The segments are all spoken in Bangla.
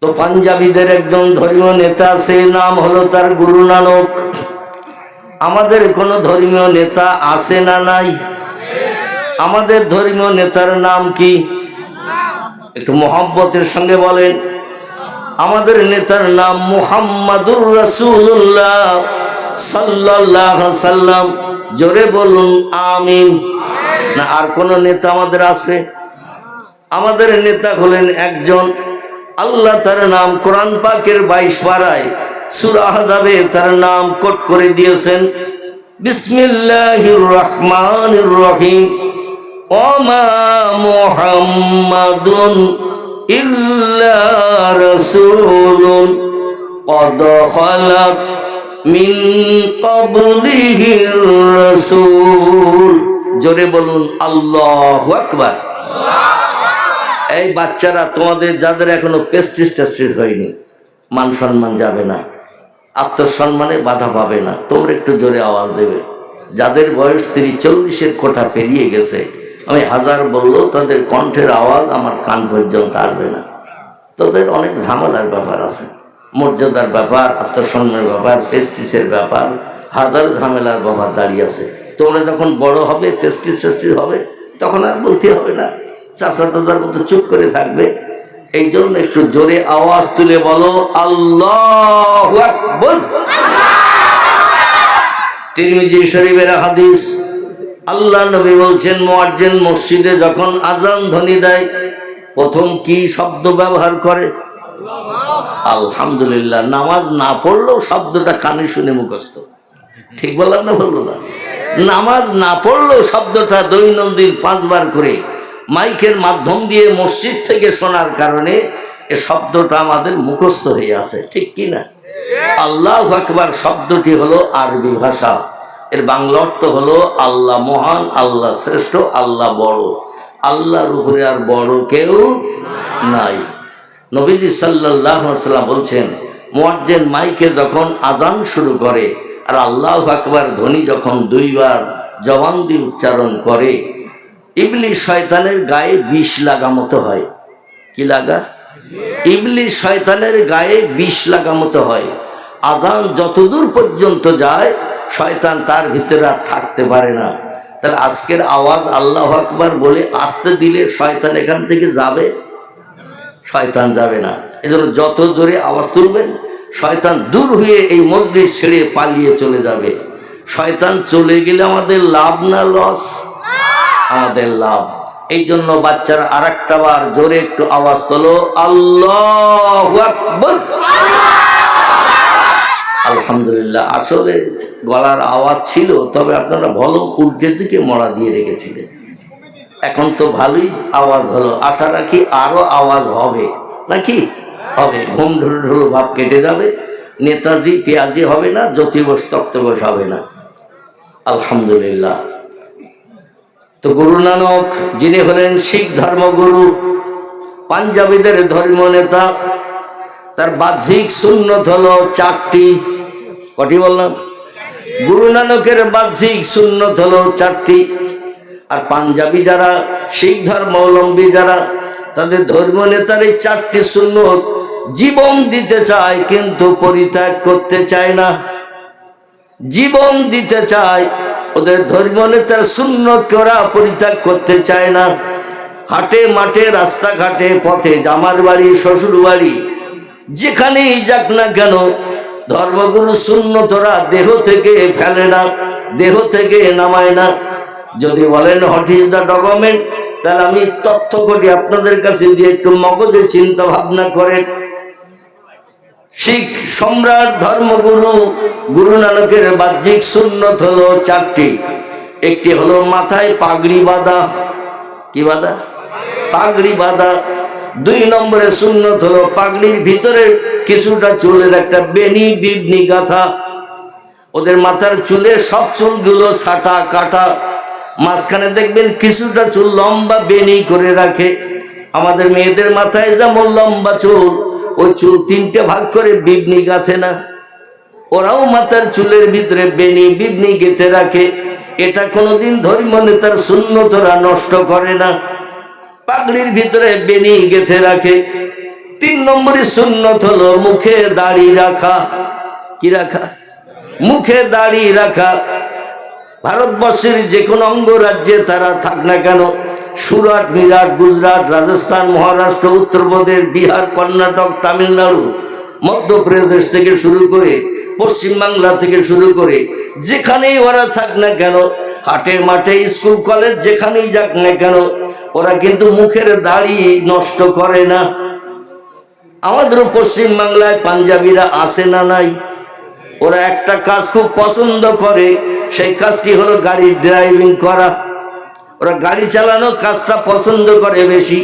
তো পাঞ্জাবিদের একজন ধর্মীয় নেতা আছে, নাম হলো তার গুরু নানক। আমাদের কোনো ধর্মীয় নেতা আছে না নাই? আমাদের ধর্মীয় নেতার নাম কি? একটু মোহাব্বতের সঙ্গে বলেন। আমাদের নেতার নাম মুহাম্মাদুর রাসূলুল্লাহ সাল্লাল্লাহু আলাইহি সাল্লাম। জোরে বলুন আমিন। না আর কোন নেতা আমাদের আছে? আমাদের নেতা হলেন একজন, আল্লাহ তার নাম কোরআন পাকের 22 পারায় সূরা আহজাবে তার নাম কোট করে দিয়েছেন, বিসমিল্লাহির রহমানির রহিম, ওমা মুহাম্মাদুন ইল্লা রাসূলুন ক্বাদ খালাত মিন ক্বাবলিহির রাসূল। জোরে বলুন আল্লাহু আকবার। এই বাচ্চারা, তোমাদের যাদের এখনো পেস্টিস টেস্টিস হয়নি, মান সম্মান যাবে না, আত্মসম্মানে বাধা পাবে না, তোমরা একটু জোরে আওয়াজ দেবে। যাদের বয়স 30-40-এর কোঠা পেরিয়ে গেছে, আমি হাজার বললেও তাদের কণ্ঠের আওয়াজ আমার কান পর্যন্ত আসবে না। তাদের অনেক ঝামেলার ব্যাপার আছে, মর্যাদার ব্যাপার, আত্মসম্মানের ব্যাপার, পেস্টিসের ব্যাপার, হাজার ঝামেলার ব্যাপার দাঁড়িয়ে আছে। তোমরা যখন বড় হবে, পেস্টিস টেস্টিস হবে, তখন আর বলতে হবে না, চাচা দাদার মতো চুপ করে থাকবে। এই জন্য একটু জোরে আওয়াজ তুলে বলো আল্লাহু আকবার। তিরমিজি শরীফের হাদিস, আল্লাহ নবী বলছেন, মুয়াজ্জিন মসজিদে যখন আজান ধ্বনি দেয় প্রথম কি শব্দ ব্যবহার করে? আলহামদুলিল্লাহ। নামাজ না পড়লেও শব্দটা কানে শুনে মুখস্থ। ঠিক বললাম না? বললো না? নামাজ না পড়লেও শব্দটা দৈনন্দিন 5 বার করে মাইকের মাধ্যম দিয়ে মসজিদ থেকে শোনার কারণে এ শব্দটা আমাদের মুখস্থ হয়ে আছে। ঠিক কি না? আল্লাহু আকবার শব্দটি হলো আরবি ভাষা, এর বাংলা অর্থ হলো আল্লাহ মহান, আল্লাহ শ্রেষ্ঠ, আল্লাহ বড়। আল্লাহর উপরে আর বড় কেউ নাই। নবীজি সাল্লাল্লাহু আলাইহি ওয়াসাল্লাম বলছেন, মুয়াজ্জিন মাইকে যখন আযান শুরু করে আর আল্লাহু আকবার ধ্বনি যখন 2 বার জবান দিয়ে উচ্চারণ করে, ইবলিস শয়তানের গায়ে বিষ লাগা মতো হয়। কি লাগা? ইবলিস শয়তানের গায়ে বিষ লাগা মতো হয়। আযান যতদূর পর্যন্ত যায় শয়তান তার ভিতরে আর থাকতে পারে না। তাহলে আজকের আওয়াজ আল্লাহু আকবার বলে আসতে দিলে শয়তান এখান থেকে যাবে? শয়তান যাবে না। এজন্য যত জোরে আওয়াজ তুলবেন শয়তান দূর হয়ে এই মজলিস ছেড়ে পালিয়ে চলে যাবে। শয়তান চলে গেলে আমাদের লাভ না লস? আমাদের লাভ। এই জন্য বাচ্চারা আরেকটা বার জোরে একটু আওয়াজ তোলো আল্লাহু আকবার। আলহামদুলিল্লাহ। আসলে গলার আওয়াজ ছিল, তবে আপনারা ভলুম উল্টের দিকে মরা দিয়ে রেখেছিলেন। এখন তো ভালোই আওয়াজ হলো, আশা রাখি আরো আওয়াজ হবে নাকি? হবে। ঘুম ঢুল ভাব কেটে যাবে, নেতাজি পেঁয়াজি হবে না, জ্যোতি বস তক্ত বস হবে না। আলহামদুলিল্লাহ। তো গুরু নানক, যিনি হলেন শিখ ধর্মগুরু, পাঞ্জাবিদের ধর্মীয় নেতা, তার বাহ্যিক সুন্নত হলো 4টি। কটি বললাম? গুরু নানকের বাহ্যিক সুন্নত হলো 4টি। আর পাঞ্জাবি যারা, শিখ ধর্মাবলম্বী যারা, তাদের ধর্মীয় নেতার এই 4টি সুন্নত জীবন দিতে চায় কিন্তু পরিত্যাগ করতে চায় না। জীবন দিতে চায়, ওদের ধর্মীয় নেতার সুন্নত ওরা পরিত্যাগ করতে চায় না। হাটে মাঠে, রাস্তাঘাটে, পথে, জামার বাড়ি, শ্বশুর বাড়ি, যেখানেই যাক না কেন ধর্মগুরু সুন্নত ওরা দেহ থেকে ফেলে না, দেহ থেকে নামায় না। যদি বলেন হোয়াট ইজ দ্য ডকুমেন্ট, তাহলে আমি তথ্য কোটি আপনাদের কাছে দিয়ে একটু মগজে চিন্তা ভাবনা করেন। শিখ সম্রাট ধর্মগুরু গুরু নানকের বাহ্যিক সুন্নত হলো 4টি। একটি হলো মাথায় পাগড়ি বাঁধা। কি বাঁধা? পাগড়ি বাঁধা। 2 নম্বরে সুন্নত হলো পাগড়ির ভিতরে কিছুটা চুলের একটা বেনি বিবনি গাঁথা। ওদের মাথার চুলে সব চুলগুলো ছাটা কাটা, মাঝখানে দেখবেন কিছুটা চুল লম্বা বেনি করে রাখে। আমাদের মেয়েদের মাথায় যেমন লম্বা চুল, ওই চুল 3টে ভাগ করে বিবনি গাঁথে না, ওরাও মাথার চুলের ভিতরে বেনি বিবনি গেঁথে রাখে। এটা কোনোদিন ধর্মীয় নেতার সুন্নতরা নষ্ট করে না। পাগড়ির ভিতরে বেনি গেঁথে রাখে। তিন নম্বরে সুন্নত হলো মুখে দাড়ি রাখা। কি রাখা? মুখে দাড়ি রাখা। ভারতবর্ষের যে কোনো অঙ্গরাজ্যে তারা থাক না কেন, সুরাট, মিরাট, গুজরাট, রাজস্থান, মহারাষ্ট্র, উত্তরপ্রদেশ, বিহার, কর্ণাটক, তামিলনাড়ু, মধ্যপ্রদেশ থেকে শুরু করে পশ্চিমবাংলা থেকে শুরু করে যেখানেই ওরা থাক না কেন, হাটে মাঠে, স্কুল কলেজ যেখানেই যাক না কেন, ওরা কিন্তু মুখের দাড়ি নষ্ট করে না। আমাদেরও পশ্চিমবাংলায় পাঞ্জাবিরা আসে না নাই? ওরা একটা কাজ খুব পছন্দ করে, সেই কাজটি হলো গাড়ি ড্রাইভিং করা। ওরা গাড়ি চালানো কাজটা পছন্দ করে বেশি,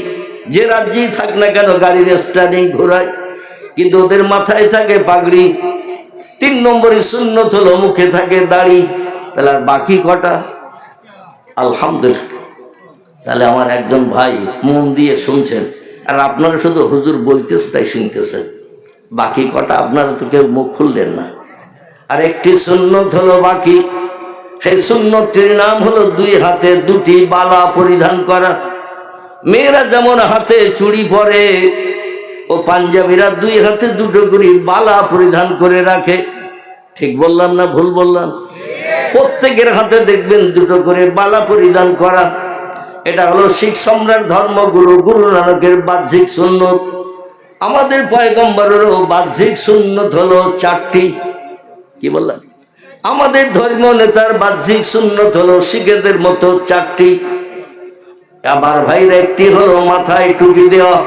যে রাজ্যেই থাক না কেন গাড়ির স্টারিং ঘোরায়, কিন্তু ওদের মাথায় থাকে পাগড়ি। তিন নম্বরে সুন্নত হলো মুখে থাকে দাড়ি। তাহলে আর বাকি কটা? আলহামদুলিল্লাহ। তাহলে আমার একজন ভাই মন দিয়ে শুনছেন, আর আপনারা শুধু হুজুর বলতেছে তাই শুনতেছেন, বাকি কটা আপনারা তো কেউ মুখ খুললেন না। আর একটি সুন্নত হলো বাকি, সেই সুন্নতটির নাম হলো দুই হাতে দুটি বালা পরিধান করা। মেয়েরা যেমন হাতে চুড়ি পরে, ও পাঞ্জাবিরা দুই হাতে দুটো করে বালা পরিধান করে রাখে। ঠিক বললাম না ভুল বললাম? প্রত্যেকের হাতে দেখবেন দুটো করে বালা পরিধান করা। এটা হলো শিখ সম্রাট ধর্মগুরু গুরু নানকের বাহ্যিক সুন্নত। আমাদের পয়গম্বরেরও বাহ্যিক সুন্নত হলো চারটি। কি বললাম? আমাদের ধর্মীয় নেতার বাহ্যিক সুন্নত হলো শিখেদের মতো চারটি। আবার ভাইরা, একটি হলো মাথায় টুপি দেওয়া,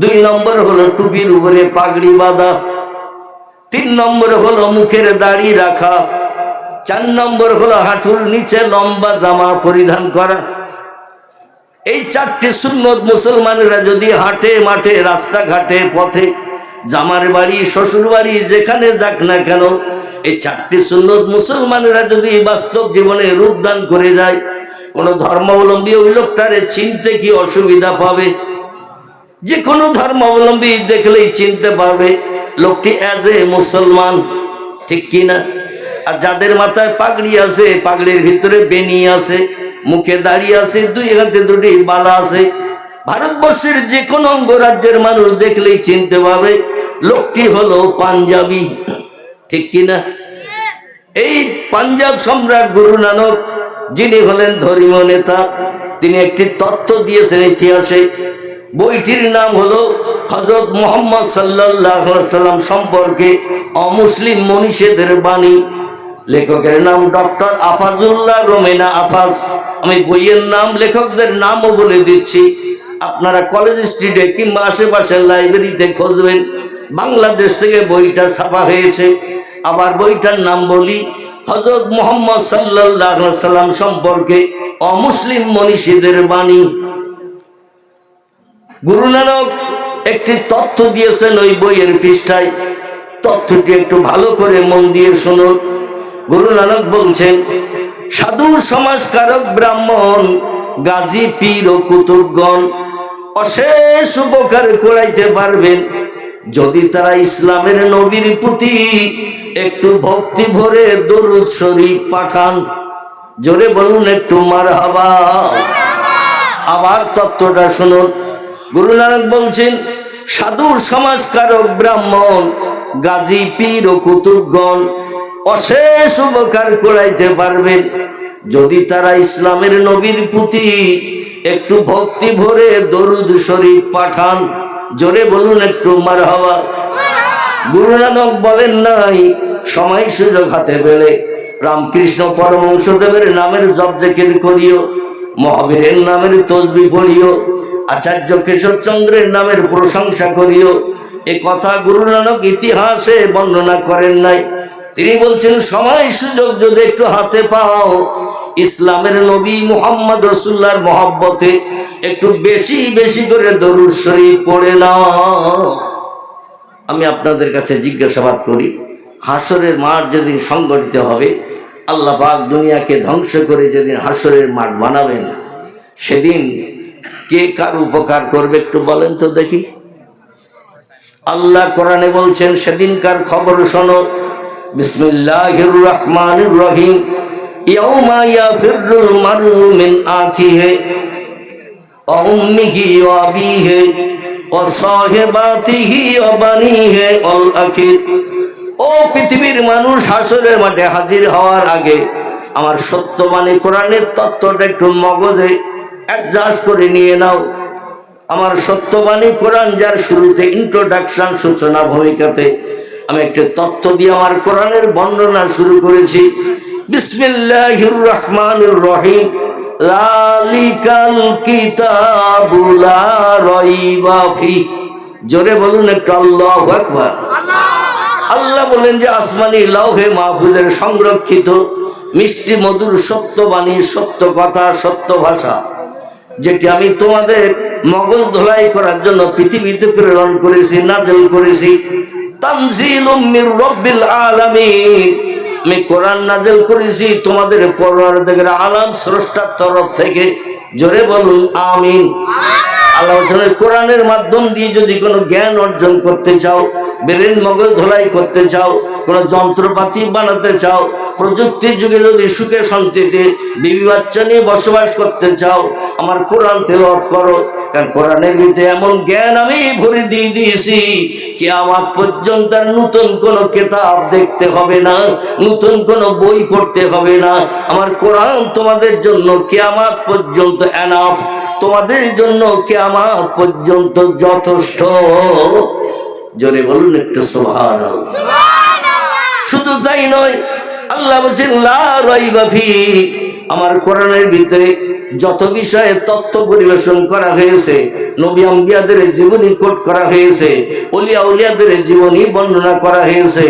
দুই নম্বর হলো টুপির উপরে পাগড়ি বাঁধা, তিন নম্বর হলো মুখের দাড়ি রাখা, চার নম্বর হলো হাঁটুর নিচে লম্বা জামা পরিধান করা। এই চারটি সুন্নত মুসলমানেরা যদি হাটে মাঠে, রাস্তাঘাটে, পথে, জামার বাড়ি, শ্বশুর বাড়ি, যেখানে যাক না কেন, এই চারটি সুন্নত মুসলমানেরা যদি বাস্তব জীবনে রূপদান করে যায়, কোনো ধর্মাবলম্বী ওই লোকটারে চিনতে কি অসুবিধা পাবে? যে কোনো ধর্মাবলম্বী দেখলেই চিনতে পারবে লোকটি অ্যাজ এ মুসলমান। ঠিক কি না? আর যাদের মাথায় পাগড়ি আছে, পাগড়ির ভিতরে বেনি আছে, মুখে দাঁড়িয়ে আছে, দুই হাতে দুটি বালা আছে, ভারতবর্ষের যে কোনো অঙ্গরাজ্যের মানুষ দেখলেই চিনতে পারবে লোকটি হলো পাঞ্জাবি। ঠিক কিনা? এই পাঞ্জাব সম্রাট গুরু নানক, যিনি হলেন ধর্মীয় নেতা, তিনি একটি তত্ত্ব দিয়েছেন ইতিহাসে। বইটির নাম হলো হযরত মুহাম্মদ সাল্লাল্লাহু আলাইহি সাল্লাম সম্পর্কে অমুসলিম মনীষীদের বাণী। লেখকের নাম ডক্টর আফাজুল্লাহ রোমেনা আফাজ। আমি বইয়ের নাম, লেখকদের নামও বলে দিচ্ছি, আপনারা কলেজ স্ট্রিটে কিংবা আশেপাশের লাইব্রেরিতে খুঁজবেন। বাংলাদেশ থেকে বইটা ছাপা হয়েছে। আবার বইটার নাম বলি, হযরত মুহাম্মদ সাল্লাল্লাহু আলাইহি সাল্লাম সম্পর্কে অমুসলিম মনীষীদের বাণী। গুরু নানক একটি তথ্য দিয়েছেন ওই বইয়ের পৃষ্ঠায়। তথ্যটি একটু ভালো করে মন দিয়ে শুনুন। গুরু নানক বলছেন, সাধু সমাজকারক ব্রাহ্মণ, গাজী, পীর ও কুতুবগণ অশেষ উপকার করাইতে পারবেন যদি তারা ইসলামের নবীর প্রতি একটু ভক্তি ভরে দরুদ শরীফ পাঠান। জোরে বলুন একটু মারহাবা। আবার তত্ত্বটা শুনুন। গুরু নানক বলছেন, সাধু সমাজকারক ব্রাহ্মণ, গাজী, পীর ও কুতুবগণ অশেষ উপকার করাইতে পারবেন যদি তারা ইসলামের নবীর প্রতি একটু ভক্তি ভরে দরুদ শরীফ পাঠান। জোরে বলুন একটু মারহাবা। গুরু নানক বলেন নাই সময় সুযোগ হাতে পেলে রামকৃষ্ণ পরমহংসদেবের নামের জপ জিকির করিও, মহাবীরের নামের তসবিহ পড়িও, আচার্য কেশবচন্দ্রের নামের প্রশংসা করিও। এ কথা গুরু নানক ইতিহাসে বর্ণনা করেন নাই। তিনি বলছেন, সময় সুযোগ যদি একটু হাতে পাও, ইসলামের নবী মুহাম্মদ রাসূলুল্লাহর মহব্বতে একটু বেশি বেশি করে দরুদ শরীফ পড়ে নাও। আমি আপনাদের কাছে জিজ্ঞাসাবাদ করি, হাসরের মাঠ যেদিন সংগঠিত হবে, আল্লাহ পাক দুনিয়াকে ধ্বংস করে যেদিন হাসরের মাঠ বানাবেন, সেদিন কে কার উপকার করবে একটু বলেন তো দেখি। আল্লাহ কোরআনে বলছেন, সেদিনকার খবর শোনো। বিসমিল্লাহির রহমানির রহিম। ইয়াউমা ইয়াফিরুল মারউ মিন আখিহি ওয়া উম্মিহি ওয়া আবিহি ওয়াসাহিবাতিহি ওয়া বানিহি ওয়াল আখির। ও পৃথিবীর মানুষ, হাসরের মাঠে হাজির হওয়ার আগে আমার সত্যবাণী কোরআনের তত্ত্বটা একটু মগজে অ্যাডজাস্ট করে নিয়ে নাও। আমার সত্যবাণী কোরআন যার শুরুতে ইন্ট্রোডাকশন, সূচনা ভূমিকাতে আমি একটা তথ্য দিয়ে আমার কোরআনের বর্ণনা শুরু করেছি। বিসমিল্লাহির রহমানির রহিম। যালিকাল কিতাবু লা রাইবা ফিহি। জোরে বলুন একটু আল্লাহু আকবার। আল্লাহ বলেন যে আসমানি লৌহে মাহফুজের সংরক্ষিত মিষ্টি মধুর সত্যবাণী, সত্য কথা, সত্য ভাষা, যেটি আমি তোমাদের মগজ ধোলাই করার জন্য পৃথিবীতে প্রেরণ করেছি, নাযিল করেছি। তানজিলুম মির রাব্বিল আলামিন। আমি কোরআন নাযিল করেছি তোমাদের পরওয়ারদিগার আলাম স্রষ্টার তরফ থেকে। জোরে বলুন আমিন। আল্লাহ কোরআনের মাধ্যম দিয়ে যদি কোনো জ্ঞান অর্জন করতে চাও, ব্রেন মগজ ধোলাই করতে চাও, কোনো যন্ত্রপাতি বানাতে চাও, প্রযুক্তির যুগে যদি সুখে শান্তিতে বিবি বাচ্চা নিয়ে বসবাস করতে চাও, আমার কোরআন তেলাওয়াত করো। কারণ কোরআনের ভিতরে এমন জ্ঞান আমি ভরে দিয়ে দিয়েছি, কিয়ামত পর্যন্ত আর নতুন কোনো কিতাব দেখতে হবে না, নতুন কোনো বই পড়তে হবে না। আমার কোরআন তোমাদের জন্য কিয়ামত পর্যন্ত এনাফ, তোমাদের জন্য কিয়ামত পর্যন্ত যথেষ্ট। জোরে বলুন একটু সুবহানাল্লাহ। শুধু তাই নয়, আল্লাহ বলছেন লা রাইবা ফিহি। আমার কোরআনের ভিতরে যত বিষয়ে তথ্য পরিবেশন করা হয়েছে, নবী আম্বিয়াদের জীবনী কোট করা হয়েছে, ওলিয়া উলিয়াদের জীবনী বর্ণনা করা হয়েছে,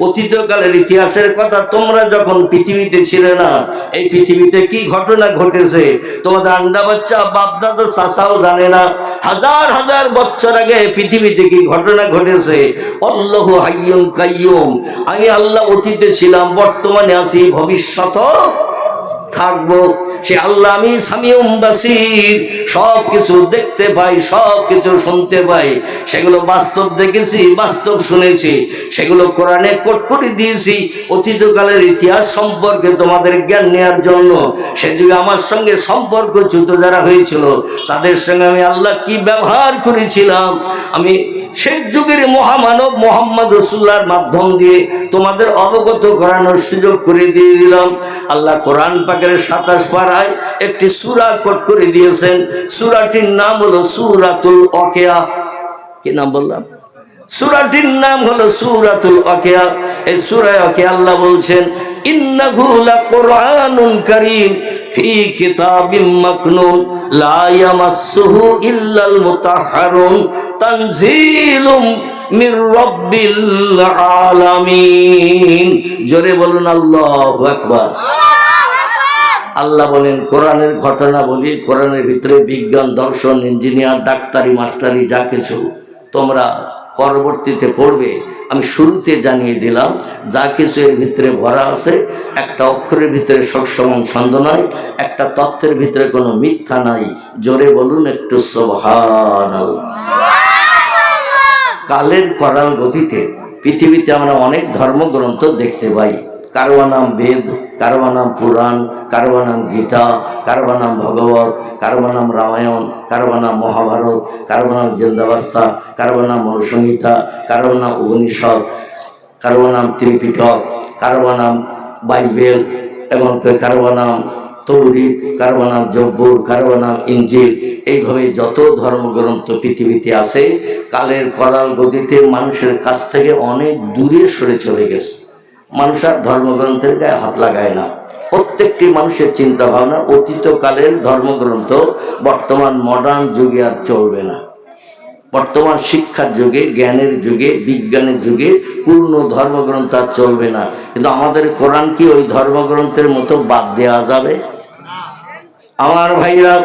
অতীতকালের ইতিহাসের কথা। তোমরা যখন পৃথিবীতে ছিলে না, এই পৃথিবীতে কি ঘটনা ঘটেছে তোমাদের আন্ডা বাচ্চা বাপদাদা চাচাও জানে না। হাজার হাজার বছর আগে পৃথিবীতে কি ঘটনা ঘটেছে। আল্লাহু হাইয়ুন কাইয়ুম। আমি আল্লাহ অতীতে ছিলাম, বর্তমানে আছি, ভবিষ্যতও থাকবো। সে আল্লাহ আমি সামিউম বাসির, সব কিছু দেখতে পাই, সব কিছু শুনতে পাই। সেগুলো বাস্তব দেখেছি, বাস্তব শুনেছি, সেগুলো কোরআনে কোট করে দিয়েছি অতীতকালের ইতিহাস সম্পর্কে তোমাদের জ্ঞান নেওয়ার জন্য। সে যুগে আমার সঙ্গে সম্পর্কচ্যুত যারা হয়েছিল, তাদের সঙ্গে আমি আল্লাহ কি ব্যবহার করেছিলাম, আমি শেষ যুগের মহামানব মোহাম্মদ রাসূলুল্লাহর মাধ্যম দিয়ে তোমাদের অবগত করানোর সুযোগ করে দিয়ে দিলাম। আল্লাহ কোরআন পাকের 27 পারায় একটি সূরা কোট করে দিয়েছেন। সূরাটির নাম হলো সূরাতুল ওয়াকিয়া। কি নাম বললাম? সূরাটির নাম হলো সূরাতুল ওয়াকিয়া। এই সূরা ওয়াকিয়া আল্লাহ বলছেন ইন্নাহু লাকুরআনুন কারীম ফি কিতাবিম মাকনুন লা ইয়ামাসসুহু ইল্লাল মুতাহহারুন তানজিলুম মির রাব্বিল আলামিন। জোরে বলুন আল্লাহু আকবার। আল্লাহ বলেন কোরআনের ঘটনা বলি, কোরআনের ভিতরে বিজ্ঞান, দর্শন, ইঞ্জিনিয়ার, ডাক্তারি, মাস্টারি যা কিছু তোমরা পরবর্তীতে পড়বে, আমি শুরুতে জানিয়ে দিলাম যা কিছু এর ভিতরে ভরা আছে। একটা অক্ষরের ভিতরে সবসময় ছন্দ নয়, একটা তথ্যের ভিতরে কোনো মিথ্যা নাই। জোরে বলুন একটু সুবহানাল্লাহ। কালের করাল গতিতে পৃথিবীতে আমরা অনেক ধর্মগ্রন্থ দেখতে পাই। কারো নাম বেদ, কারো নাম পুরাণ, কারো নাম গীতা, কারো নাম ভগবত, কারো নাম রামায়ণ, কারো নাম মহাভারত, কারো নাম জিন্দাবাস্তা, কারো নাম মনুসংহিতা, কারো নাম উপনিষদ, কারো নাম ত্রিপিটক, কারো নাম বাইবেল, এবং কারো নাম তৌরিত, কারো নাম জব্বুর, কারো নাম ইনজিল। এইভাবে যত ধর্মগ্রন্থ পৃথিবীতে আছে, কালের করাল গতিতে মানুষের কাছ থেকে অনেক দূরে সরে চলে গেছে। মানুষ আর ধর্মগ্রন্থের গায়ে হাত লাগায় না। প্রত্যেকটি মানুষের চিন্তা ভাবনা অতীতকালের ধর্মগ্রন্থ বর্তমান মডার্ন যুগে আর চলবে না। বর্তমান শিক্ষার যুগে, জ্ঞানের যুগে, বিজ্ঞানের যুগে পূর্ণ ধর্মগ্রন্থ আর চলবে না। কিন্তু আমাদের কোরআন কি ওই ধর্মগ্রন্থের মতো বাদ দেওয়া যাবে? আমার ভাইরা,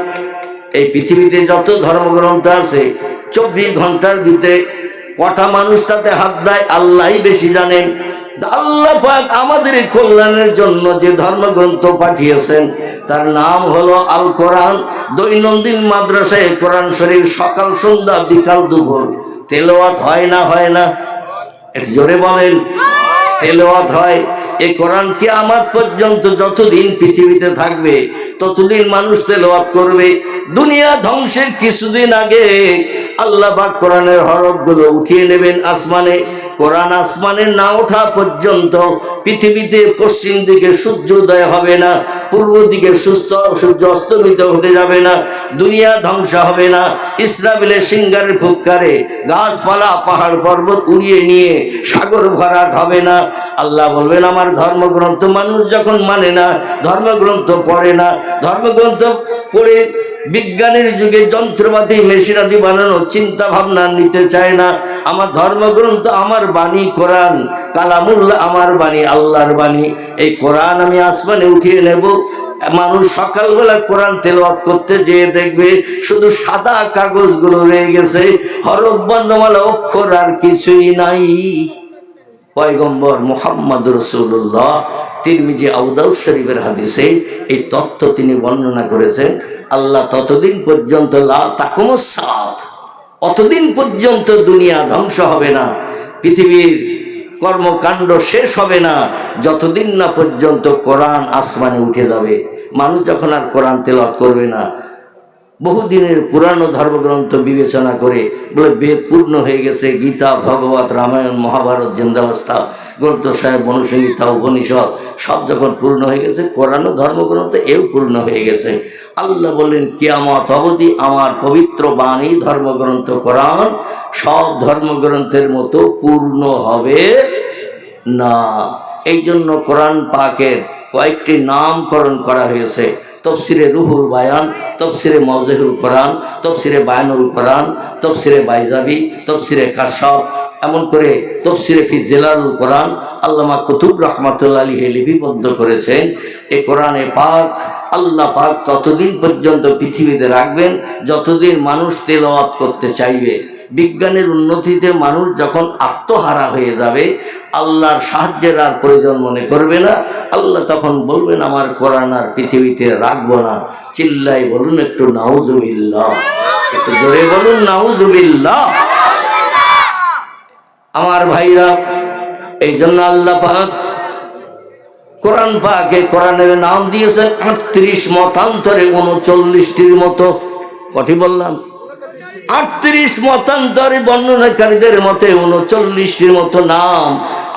এই পৃথিবীতে যত ধর্মগ্রন্থ আছে 24 ঘন্টার ভিতরে কটা মানুষ তাতে হাত দেয় আল্লাহই বেশি জানেন। আল্লাহ পাক আমাদের কল্যাণের জন্য যে ধর্মগ্রন্থ পাঠিয়েছেন তার নাম হলো আল কোরআন। দৈনন্দিন মাদ্রাসায় কোরআন শরীফ সকাল সন্ধ্যা বিকাল দুপুর তেলাওয়াত হয় না? হয় না? একটু জোরে বলেন। তেলাওয়াত হয়। এই কোরআন কিয়ামত পর্যন্ত যতদিন পৃথিবীতে থাকবে ততদিন মানুষ তেলাওয়াত করবে। দুনিয়া ধ্বংসের কিছুদিন আগে আল্লাহ পাক কোরআনের হরফগুলো উঠিয়ে নেবেন আসমানে। কোরআন আসমানে না ওঠা পর্যন্ত পৃথিবীতে পশ্চিম দিকে সূর্যোদয় হবে না, পূর্ব দিকে সূর্য অস্তমিত হতে যাবে না, দুনিয়া ধ্বংস হবে না। ইসরাফিলের সিংহারের ফুৎকারে গাছপালা পাহাড় পর্বত উড়িয়ে নিয়ে সাগর ভরাট হবে না। আল্লাহ বলবেন আমার ধর্মগ্রন্থ মানুষ যখন মানে না, ধর্মগ্রন্থ পড়ে না, ধর্মগ্রন্থ পড়ে বিজ্ঞানের যুগে যন্ত্রপাতি মেশিনাদি বানানো চিন্তা ভাবনা নিতে চায় না, আমার ধর্মগ্রন্থ আমার বাণী কোরআন কালামুল্লাহ, আমার বাণী আল্লাহর বাণী, এই কোরআন আমি আসমানে উঠিয়ে নেব। মানুষ সকালবেলা কোরআন তেলাওয়াত করতে যেয়ে দেখবে শুধু সাদা কাগজগুলো রয়ে গেছে, হরফ বর্ণমালা অক্ষর আর কিছুই নাই। পয়গম্বর মুহাম্মদ রাসূলুল্লাহ তিরমিজি আবু দাউদ শরীফের হাদিসে এই তথ্য তিনি বর্ণনা করেছেন। আল্লাহ ততদিন পর্যন্ত লা তাকুমুস সাআত, অতদিন পর্যন্ত দুনিয়া ধ্বংস হবে না, পৃথিবীর কর্মকাণ্ড শেষ হবে না যতদিন না পর্যন্ত কোরআন আসমানে উঠে যাবে। মানুষ যখন আর কোরআন তেলাওয়াত করবে না, বহুদিনের পুরানো ধর্মগ্রন্থ বিবেচনা করে বলে বেদ পূর্ণ হয়ে গেছে, গীতা ভগবত রামায়ণ মহাভারত জিন্দাবাস্তা গ্রন্থ সাহেব মনুসংহিতা উপনিষদ সব যখন পূর্ণ হয়ে গেছে, কোরআন ধর্মগ্রন্থ এও পূর্ণ হয়ে গেছে। আল্লাহ বললেন কিয়ামত অবধি আমার পবিত্র বাণী ধর্মগ্রন্থ কোরআন সব ধর্মগ্রন্থের মতো পূর্ণ হবে না। এই জন্য কোরআন পাকের কয়েকটি নামকরণ করা হয়েছে। তফসিরে রুহুল বায়ান, তফসিরে মাওজেহুল কোরআন, তফসিরে বায়ানুল কোরআন, তফসিরে বাইজাবি, তফসিরে কাশাফ, এমন করে তফসিরে ফি জেলালুল কোরআন আল্লামা কুতুব রহমাতুল্লাহ আলাইহি লিপিবদ্ধ করেছেন। এই কোরআনে পাক আল্লাহ পাক ততদিন পর্যন্ত পৃথিবীতে রাখবেন যতদিন মানুষ তেলাওয়াত করতে চাইবে। বিজ্ঞানের উন্নতিতে মানুষ যখন আত্মহারা হয়ে যাবে, আল্লাহর সাহায্যের আর প্রয়োজন মনে করবে না, আল্লাহ তখন বলবেন আমার কোরআন আর পৃথিবীতে রাখবো না। চিল্লাই বলুন একটু নাউজুবিল্লাহ, একটু জোরে বলুন নাউজুবিল্লাহ। আমার ভাইরা, এই জন্য আল্লাহ পাক কোরআন পাকে কোরআনের নাম দিয়েছেন 38 মতান্তরে 39টির মতো। কটি বললাম? 38 মতান্তরে বর্ণনাকারীদের মতে 39টির মতো নাম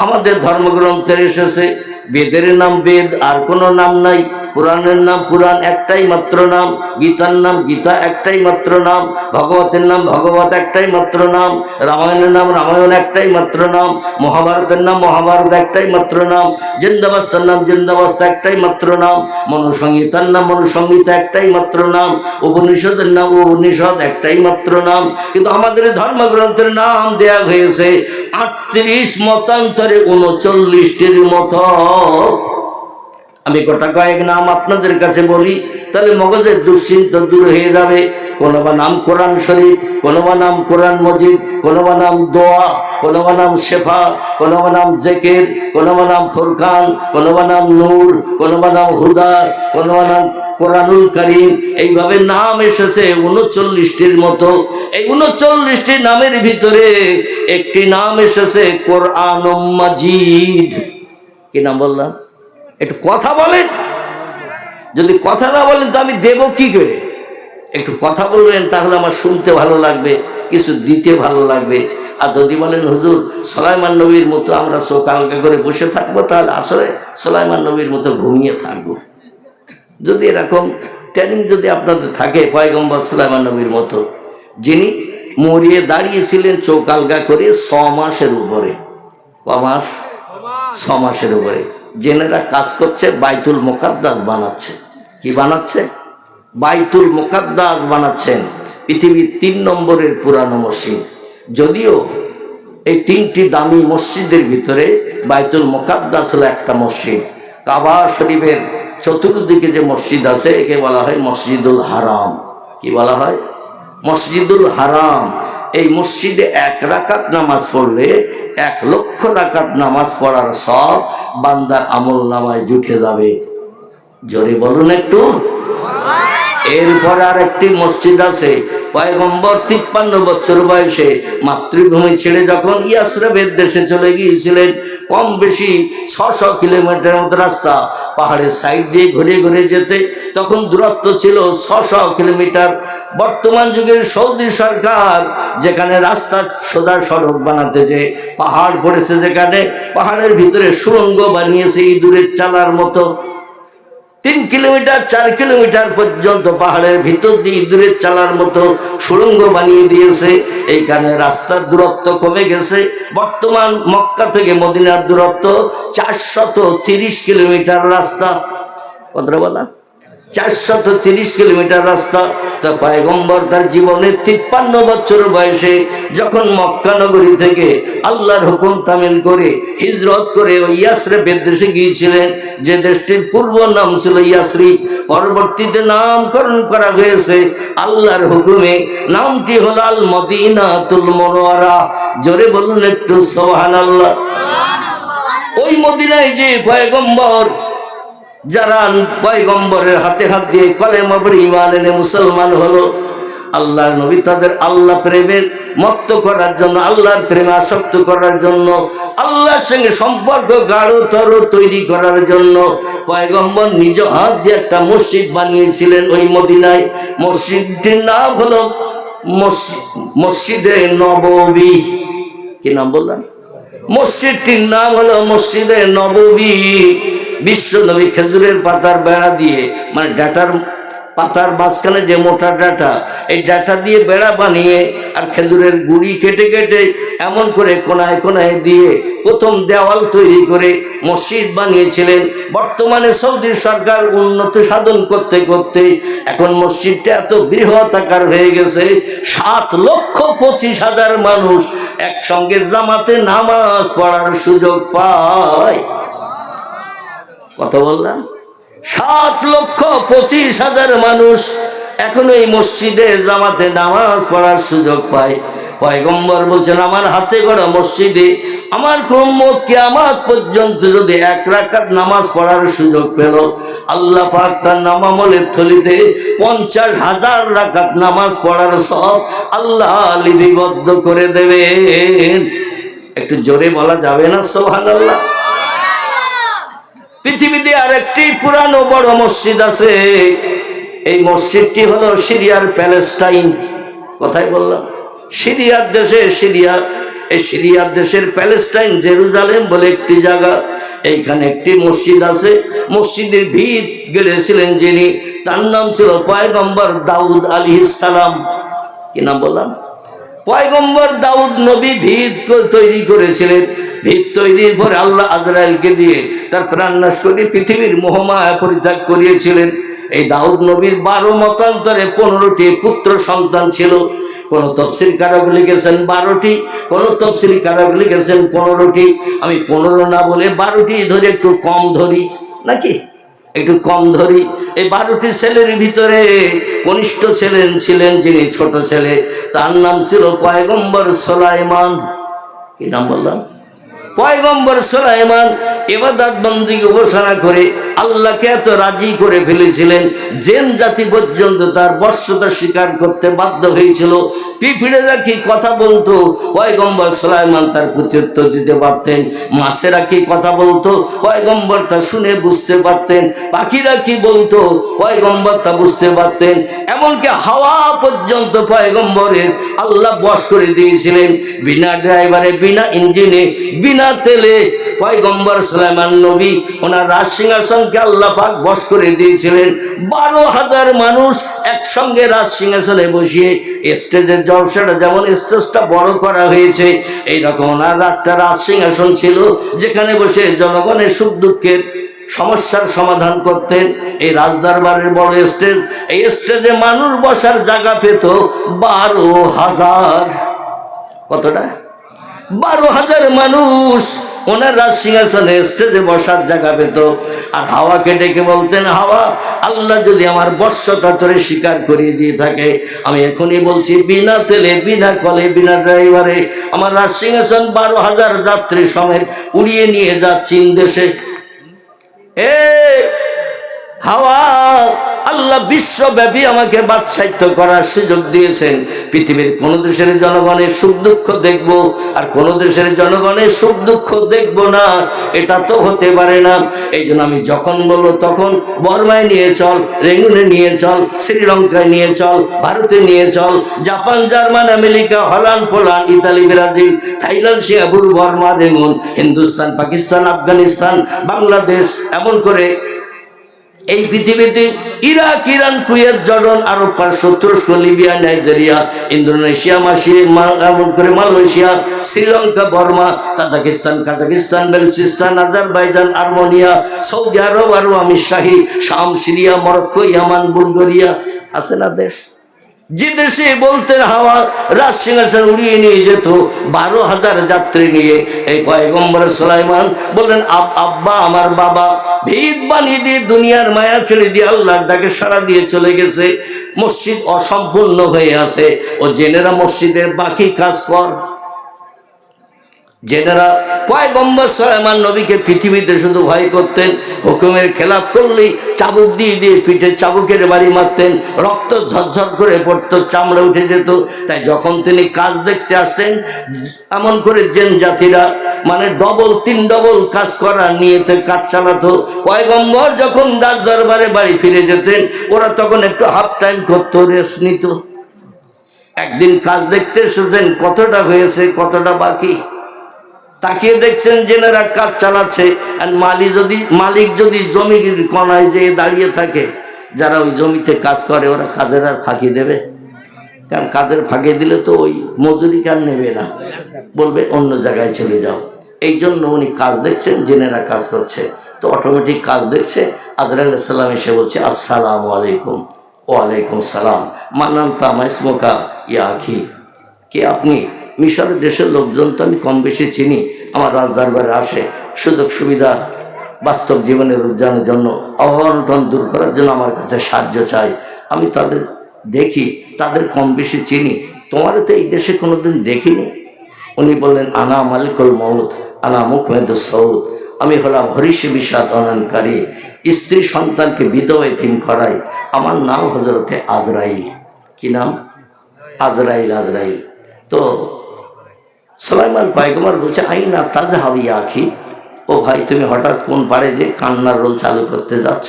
আমাদের ধর্মগ্রন্থের এসেছে। বেদের নাম বেদ, আর কোনো নাম নাই। পুরাণের নাম পুরাণ, একটাই মাত্র নাম। গীতার নাম গীতা, একটাই মাত্র নাম। ভগবতের নাম ভগবত, একটাই মাত্র নাম। রামায়ণের নাম রামায়ণ, একটাই মাত্র নাম। মহাভারতের নাম মহাভারত, একটাই মাত্র নাম। জিন্দাবাস্তার নাম জিন্দাবাস্তা, একটাই মাত্র নাম। মনুসংহিতার নাম মনুসংহিতা, একটাই মাত্র নাম। উপনিষদের নাম উপনিষদ, একটাই মাত্র নাম। কিন্তু আমাদের ধর্মগ্রন্থের নাম দেয়া হয়েছে 38 মতান্তরে 39টির মতো। আমি গোটা কয়েক নাম আপনাদের কাছে বলি, তাহলে মগজের দুশ্চিন্তা দূর হয়ে যাবে। কোনো বা নাম কোরআন শরীফ, কোনো বা নাম কোরআন মজিদ, কোনো বা নাম দোয়া, কোনো বা নাম শেফা, কোনো বা নাম জেকের, কোনো বা নাম ফুরকান, কোনো বা নাম নূর, কোনো বা নাম হুদা, কোনো বা নাম কোরআনুল কারীম। এইভাবে নাম এসেছে 39টির মতো। এই 39টি নামের ভিতরে একটি নাম এসেছে কোরআনুম মাজিদ। কি নাম বললাম? একটু কথা বলেন। যদি কথা না বলেন তো আমি দেব কি করে? একটু কথা বলবেন, তাহলে আমার শুনতে ভালো লাগবে, কিছু দিতে ভালো লাগবে। আর যদি বলেন হুজুর সুলাইমান নবীর মতো আমরা চোখ আলগা করে বসে থাকবো, তাহলে আসলে সুলাইমান নবীর মতো ঘুমিয়ে থাকবো। যদি এরকম ট্রেনিং যদি আপনাদের থাকে পয়গম্বর সুলাইমান নবীর মতো, যিনি মরিয়ে দাঁড়িয়েছিলেন চোখ আলগা করে 6 মাসের উপরে। ক মাস? 6 মাসের উপরে। জেনেরা কাজ করছে, বাইতুল মুকাদ্দাস বানাচ্ছে। কি বানাচ্ছে? বাইতুল মুকাদ্দাস বানাচ্ছেন। পৃথিবীর 3 নম্বরের পুরানো মসজিদ। যদিও এই 3টি দামি মসজিদের ভিতরে বাইতুল মুকাদ্দাস হলো একটা মসজিদ। কাবা শরীফের চতুর্দিকে যে মসজিদ আছে একে বলা হয় মসজিদুল হারাম। কি বলা হয়? মসজিদুল হারাম। এই মসজিদে 1 রাকাত নামাজ পড়লে 1 লক্ষ রাকাত নামাজ পড়ার সব বান্দার আমল নামায় জুটে যাবে। জোরে বলুন একটু। এরপর আর একটি মসজিদ আছে, পয়গম্বর 53 বছর বয়সে মাতৃভূমি ছেড়ে যখন ইয়াসরিবের দেশে চলে গিয়েছিলেন, কম বেশি 600 কিলোমিটার মতো রাস্তা পাহাড়ের সাইড দিয়ে ঘুরে ঘুরে যেতে, তখন দূরত্ব ছিল 600 কিলোমিটার। বর্তমান যুগের সৌদি সরকার যেখানে রাস্তা সোজা সড়ক বানাতে যে পাহাড় পড়েছে, যেখানে পাহাড়ের ভিতরে সুড়ঙ্গ বানিয়েছে ইঁদুরের চালার মতো, 3 কিলোমিটার 4 কিলোমিটার পর্যন্ত পাহাড়ের ভিতর দিয়ে ইঁদুরের চালার মতো সুড়ঙ্গ বানিয়ে দিয়েছে। এইখানে রাস্তার দূরত্ব কমে গেছে। বর্তমান মক্কা থেকে মদিনার দূরত্ব 430 কিলোমিটার রাস্তা। কতটা বলা? 430 কিলোমিটার রাস্তা। তো পয়গম্বর তার জীবনের 53 বছর বয়সে যখন মক্কা নগরী থেকে আল্লাহর হুকুম তামিল করে হিজরত করে ওই ইয়াসরিবের দেশে গিয়েছিলেন, যে দেশটির পূর্ব নাম ছিল ইয়াসরিব, পরবর্তীতে নামকরণ করা হয়েছে আল্লাহর হুকুমে, নামটি হলো আল মদিনাতুল মুনাওয়ারা। জোরে বলুন একটু সুবহানাল্লাহ। ওই মদিনায় যে পয়গম্বর, যারা পয়গম্বরের হাতে হাত দিয়ে কলেমা পড়ে ঈমান এনে মুসলমান হলো, আল্লাহর নবী তাদের আল্লাহ প্রেমের মত্ত করার জন্য, আল্লাহর প্রেমে আসক্ত করার জন্য, আল্লাহর সঙ্গে সম্পর্ক গাঢ়তর তৈরি করার জন্য পয়গম্বর নিজ হাত দিয়ে একটা মসজিদ বানিয়েছিলেন ওই মদিনায়। মসজিদটির নাম হলো মসজিদে নববী। কি নাম বললাম? মসজিদটির নাম হলো মসজিদে নববী। বিশ্ব নবী খেজুরের পাতার বেড়া দিয়ে, মানে ডাটার পাতার মাঝখানে যে মোটা ডাটা, এই ডাটা দিয়ে বেড়া বানিয়ে আর খেজুরের গুড়ি কেটে কেটে এমন করে কোনায় কোনায় দিয়ে প্রথম দেওয়াল তৈরি করে মসজিদ বানিয়েছিলেন। বর্তমানে সৌদি সরকার উন্নতি সাধন করতে করতে এখন মসজিদটা এত বৃহৎ আকার হয়ে গেছে, 7,25,000 মানুষ একসঙ্গে জামাতে নামাজ পড়ার সুযোগ পায়। কত বললাম? 7,25,000 মানুষ এখন এই মসজিদে জামাতে নামাজ পড়ার সুযোগ পায়। পয়গম্বর বলছেন, আমার হাতে গড়া মসজিদে আমার উম্মত কিয়ামত পর্যন্ত যদি 1 রাকাত নামাজ পড়ার সুযোগ পেল, আল্লাহ পাক তার নামামলের থলিতে 50,000 রাকাত নামাজ পড়ার সব আল্লাহ লিপিবদ্ধ করে দেবেন। একটু জোরে বলা যাবে না সুবহানাল্লাহ? পৃথিবীতে আরেকটি পুরানো বড় মসজিদ আছে। এই মসজিদটি হলো সিরিয়ার প্যালেস্টাইন। কোথায় বললাম? সিরিয়ার দেশে, এই সিরিয়ার দেশের প্যালেস্টাইন জেরুজালেম বলে একটি জায়গা, এইখানে একটি মসজিদ আছে। মসজিদের ভিত গেড়েছিলেন যিনি, তার নাম ছিল পয়গম্বর দাউদ আলাইহিস সালাম। কি নাম বললাম? পয়গম্বর দাউদ নবী ভিত তৈরি করেছিলেন। ভিত তৈরির পরে আল্লাহ আজরাইলকে দিয়ে তার প্রাণনাশ করে পৃথিবীর মোহমায়া পরিত্যাগ করিয়েছিলেন। এই দাউদ নবীর 12 মতান্তরে 15টি পুত্র সন্তান ছিল। কোন তফসির কারক লিখেছেন 12টি, কোন তফসির কারক লিখেছেন 15টি। আমি 15 না বলে 12টি ধরে একটু কম ধরি, নাকি একটু কম ধরি। এই 12টি ছেলের ভিতরে কনিষ্ঠ ছিলেন যিনি ছোট ছেলে, তার নাম ছিল পয়গম্বর সুলাইমান। কি নাম বললাম? পয়গম্বর সুলাইমান ইবাদত বন্দেগী উপাসনা করে আল্লাহকে এত রাজি করে ফেলেছিলেন, জিন জাতি পর্যন্ত তার বশ্যতা স্বীকার করতে বাধ্য হয়েছিল। পিঁপড়েরা কি কথা বলতো, পয়গম্বর সুলাইমান তার প্রত্যুত্তর দিতে পারতেন। মাছেরা কি কথা বলতো, পয়গম্বর তা শুনে বুঝতে পারতেন। পাখিরা কি বলতো, পয়গম্বর তা বুঝতে পারতেন। এমনকি হাওয়া পর্যন্ত পয়গম্বরের আল্লাহ বশ করে দিয়েছিলেন। বিনা ড্রাইভারে, বিনা ইঞ্জিনে, বিনা তেলে পয়গম্বর সুলাইমান নবী ওনার রাজ সিংহাসনকে আল্লাহ পাক বশ করে দিয়েছিলেন। 12,000 মানুষ একসঙ্গে রাজ সিংহাসনে বসিয়ে, স্টেজের জলসাটা যেমন স্টেজটা বড় করা হয়েছে, এইরকম ওনার একটা রাজ সিংহাসন ছিল, যেখানে বসে জনগণের সুখ দুঃখের সমস্যার সমাধান করতেন। এই রাজদরবারের বড় স্টেজ, এই স্টেজে মানুষ বসার জায়গা পেত 12,000। কতটা? 12,000 মানুষ ওনার রাজ সিংহাসনে স্টেজে বসার জায়গা পেত। আর হাওয়াকে ডেকে বলতেন, হাওয়া, আল্লাহ যদি আমার বশ্যতা তোরে স্বীকার করিয়ে দিয়ে থাকে, আমি এখনই বলছি, বিনা তেলে, বিনা কলে, বিনা ড্রাইভারে আমার রাজ সিংহাসন 12,000 যাত্রী সমেত উড়িয়ে নিয়ে যা চীন দেশে। এ হাওয়া, আল্লাহ বিশ্বব্যাপী আমাকে বাদশাহিত্য করার সুযোগ দিয়েছেন। পৃথিবীর কোন দেশের জনগণের সুখ দুঃখ দেখব আর কোন দেশের জনগণের সুখ দুঃখ দেখব না, এটা তো হতে পারে না। এই জন্য আমি যখন বলবো তখন বর্মায় নিয়ে চল, রেঙ্গুনে নিয়ে চল, শ্রীলঙ্কায় নিয়ে চল, ভারতে নিয়ে চল, Japan, German, America, Holland, Poland, Italy, Brazil, Thailand, Singapore, Burma, Rangoon, Hindustan, Pakistan, Afghanistan, Bangladesh, এমন করে এই পৃথিবীতে Iraq, Iran, Kuwait, Jordan, Arab পারস্য, তুরস্ক, লিবিয়া, নাইজেরিয়া, ইন্দোনেশিয়া, এমন করে Malaysia, Sri Lanka, Burma, Tajikistan, Kazakhstan, Balochistan, Azerbaijan, Armenia, Saudi Arab, আরব আমির শাহী, শাম, সিরিয়া, মরক্কো, ইয়ামান, বুলগেরিয়া, আছে না দেশ? যে দেশে বলতেন হাওয়া রাজ সিংহাসন উড়িয়ে নিয়ে যেত 12,000 যাত্রী নিয়ে, এই পয়গম্বর সুলাইমান বললেন আব্বা আমার বাবা ভিত বানিয়ে দিয়ে দুনিয়ার মায়া ছেড়ে দিয়ে আল্লাহর ডাকে সাড়া দিয়ে চলে গেছে। মসজিদ অসম্পূর্ণ হয়ে আছে, ও জেনেরা মসজিদের বাকি কাজ কর। জেনেরা পয়গম্বর সুলাইমান নবীকে পৃথিবীতে শুধু ভয় করতেন, হুকুমের খেলাপ করলেই চাবুক দিয়ে দিয়ে পিঠে চাবুকের বাড়ি মারতেন, রক্ত ঝরঝর করে পড়তো, চামড়া উঠে যেত। তাই যখন তিনি কাজ দেখতে আসতেন, এমন করে জেন জাতিরা মানে ডবল 3 ডবল কাজ করা নিয়ে কাজ চালাতো। পয়গম্বর যখন রাজ দরবারে বাড়ি ফিরে যেতেন, ওরা তখন একটু হাফ টাইম করতো, রেস্ট নিত। একদিন কাজ দেখতে এসেছেন, কতটা হয়েছে কতটা বাকি তাকিয়ে দেখছেন জেনেরা কাজ চালাচ্ছে, আর মালিক যদি জমির কোনায় যেয়ে দাঁড়িয়ে থাকে, যারা ওই জমিতে কাজ করে ওরা কাজের আর ফাঁকি দেবে? কারণ কাজের ফাঁকি দিলে তো ওই মজুরি কার নেবে না, বলবে অন্য জায়গায় চলে যাও। এই জন্য উনি কাজ দেখছেন, জেনেরা কাজ করছে, তো অটোমেটিক কাজ দেখছে। আজরাইল আলাইহিস সালাম এসে বলছে আসসালামু আলাইকুম। ওয়ালাইকুম সালাম। মানান তামাইসমোকা ইয়া আখি, কে আপনি? মিশরের দেশের লোকজন তো আমি কম বেশি চিনি, আমার রাজদরবারে আসে সুযোগ সুবিধা বাস্তব জীবনের উদ্যানের জন্য, অভাব-অনটন দূর করার জন্য আমার কাছে সাহায্য চাই। আমি তাদের দেখি, তাদের কম বেশি চিনি, তোমার তো এই দেশে কোনোদিন দেখিনি। উনি বললেন আনা মালিকুল মউত, আনা মুখমেদুস সৌদ, আমি হলাম হরিষি বিষাদ অনয়নকারী, স্ত্রী সন্তানকে বিধবা এতিম করাই, আমার নাম হজরতে আজরাইল। কি নাম? আজরাইল। আজরাইল। তো সুলাইমান পয়গম্বর বলছে আইনা তাজহাবি আখি, ও ভাই তুমি হঠাৎ কোন পাড়ে যে কান্নার রোল চালু করতে যাচ্ছ?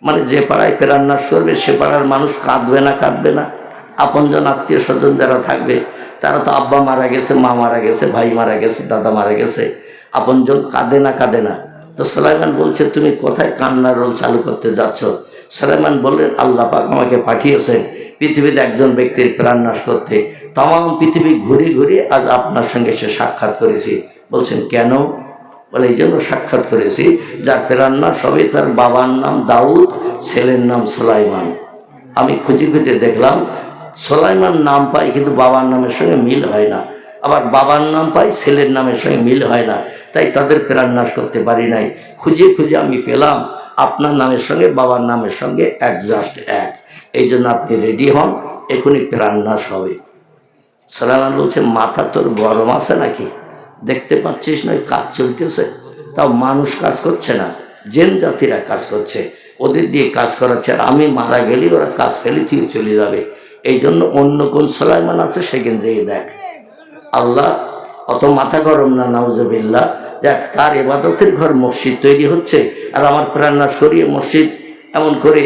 মানে যে পাড়ায় প্রাণনাশ করবে সে পাড়ার মানুষ কাঁদবে না? আপনজন আত্মীয় স্বজন যারা থাকবে তারা তো আব্বা মারা গেছে, মা মারা গেছে, ভাই মারা গেছে, দাদা মারা গেছে, আপনজন কাঁদে না? তো সুলাইমান বলছে তুমি কোথায় কান্নার রোল চালু করতে যাচ্ছ? সুলাইমান বললেন আল্লাহ পাক আমাকে পাঠিয়েছেন পৃথিবীতে একজন ব্যক্তির প্রাণনাশ করতে। তাম পৃথিবী ঘুরে ঘুরে আজ আপনার সঙ্গে সে সাক্ষাৎ করেছি। বলছেন কেন? বলে এই জন্য সাক্ষাৎ করেছি যার প্রাণনাশ হবে তার বাবার নাম দাউদ, ছেলের নাম সুলাইমান। আমি খুঁজে দেখলাম সুলাইমান নাম পাই কিন্তু বাবার নামের সঙ্গে মিল হয় না, আবার বাবার নাম পাই ছেলের নামের সঙ্গে মিল হয় না, তাই তাদের প্রাণনাশ করতে পারি নাই। খুঁজে আমি পেলাম আপনার নামের সঙ্গে বাবার নামের সঙ্গে অ্যাডজাস্ট এক, এই জন্য আপনি রেডি হন, এখনই প্রাণনাশ হবে। সুলাইমান বলছে মাথা তোর গরম আছে নাকি? দেখতে পাচ্ছিস না কাজ চলতেছে, তাও মানুষ কাজ করছে না, জেন জাতিরা কাজ করছে, ওদের দিয়ে কাজ করাচ্ছে, আর আমি মারা গেলে ওরা কাজ ফেলে তুই চলে যাবে। এই জন্য অন্য কোন সুলাইমান আছে সেখানে যেয়ে দেখ। আল্লাহ অত মাথা গরম না, নাউজুবিল্লাহ, দেখ তার ইবাদতের ঘর মসজিদ তৈরি হচ্ছে, আর আমার প্রাণনাশ করিয়ে মসজিদ এমন করে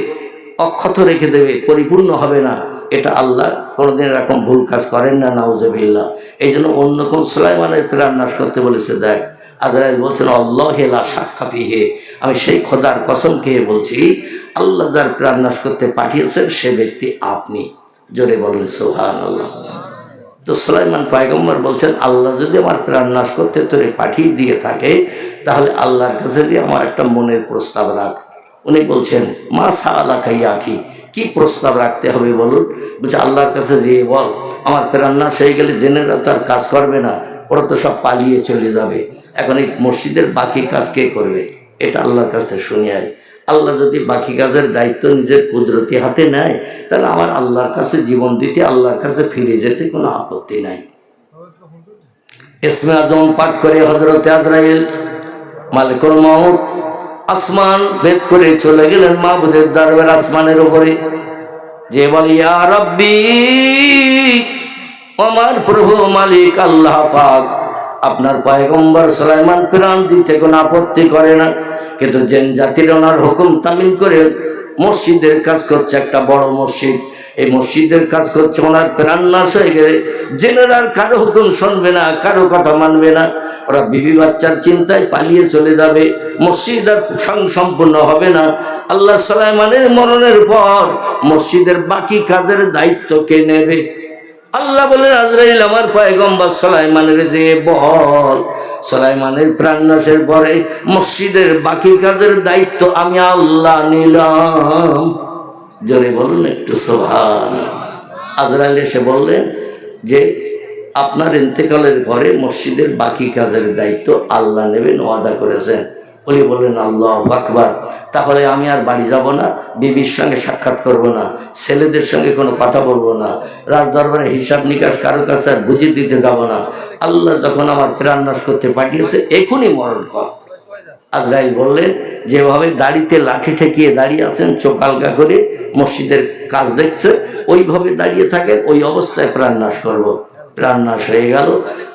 অক্ষত রেখে দেবে, পরিপূর্ণ হবে না। এটা আল্লাহ কোনোদিন এরকম ভুল কাজ করেন না, নাউজুবিল্লাহ। এই জন্য অন্য কোন সুলাইমানের প্রাণনাশ করতে বলেছে। দেখ আজরাইল বলছেন আল্লাহ লা সাক্ষা ফিহে, আমি সেই খোদার কসম খেয়ে বলছি আল্লাহ যার প্রাণনাশ করতে পাঠিয়েছেন সে ব্যক্তি আপনি। জোরে বলেন সুবহানাল্লাহ। তো সুলাইমান পয়গম্বর বলছেন আল্লাহ যদি আমার প্রাণনাশ করতে তোরে পাঠিয়ে দিয়ে থাকে, তাহলে আল্লাহর কাছে দিয়ে আমার একটা মনের প্রস্তাব রাখ। উনি বলছেন মা সাআলাকা ইয়া আখি, কি প্রস্তাব রাখতে হবে বলুন? বলছে আল্লাহর কাছে যেয়ে বল আমার প্রাণনাশ হয়ে গেলে জেনেরা তো আর কাজ করবে না, ওরা তো সব পালিয়ে চলে যাবে, এখন এই মসজিদের বাকি কাজ কে করবে? এটা আল্লাহর কাছ থেকে শুনে আয়। আল্লাহ যদি বাকি কাজের দায়িত্ব নিজের কুদরতি হাতে নেয়, তাহলে আমার আল্লাহর কাছে জীবন দিতে, আল্লাহর কাছে ফিরে যেতে কোনো আপত্তি নাই। ইসমে আজম পাঠ করে হযরতে আজরাইল মালিকুল মউত আসমান ভেদ করে চলে গেলেন মাহবুদের দরবার আসমানের উপরে, যে বলে ইয়া রাব্বি, আমার প্রভু মালিক আল্লাহ পাক আপনার পয়গম্বর সুলাইমান প্রাণ দিতে কোনো আপত্তি করে না, কিন্তু জেন জাতির ওনার হুকুম তামিল করে মসজিদের কাজ করছে, একটা বড় মসজিদ, এই মসজিদের কাজ করছে, ওনার প্রাণ নাশ হয়ে গেলে জেনেরা কারো হুকুম শুনবে না, কারো কথা মানবে না, ওরা বিবি বাচ্চার চিন্তায় পালিয়ে চলে যাবে, মসজিদ আর সম্পূর্ণ হবে না। আল্লাহ সুলাইমানের মরণের পর মসজিদের বাকি কাজের দায়িত্ব কে নেবে? আল্লাহ বলেন আজরাইল আমার পয়গম্বর সুলাইমানের যে বল, সুলাইমানের প্রাণ নাশের পরে মসজিদের বাকি কাজের দায়িত্ব আমি আল্লাহ নিলাম। জোরে বলুন একটু সুবহান। আজরাইল এসে বললেন যে আপনার ইন্তেকালের পরে মসজিদের বাকি কাজের দায়িত্ব আল্লাহ নেবেন, ওয়াদা করেছেন। উনি বললেন আল্লাহু আকবার, তাহলে আমি আর বাড়ি যাব না, বিবির সঙ্গে সাক্ষাৎ করব না, ছেলেদের সঙ্গে কোনো কথা বলবো না, রাজ দরবারে হিসাব নিকাশ কারো কাছে আর বুঝিয়ে দিতে যাব না। আল্লাহ যখন আমার প্রাণ নাশ করতে পাঠিয়েছে এখনই মরণ কর। আজরাইল বললেন যেভাবে দাড়িতে লাঠি ঠেকিয়ে দাঁড়িয়ে আছেন, চোখ আলগা করে মসজিদের কাজ দেখছে, ওইভাবে দাঁড়িয়ে থাকেন, ওই অবস্থায় প্রাণ নাশ করব। প্রাণ নাশ হয়ে গেল।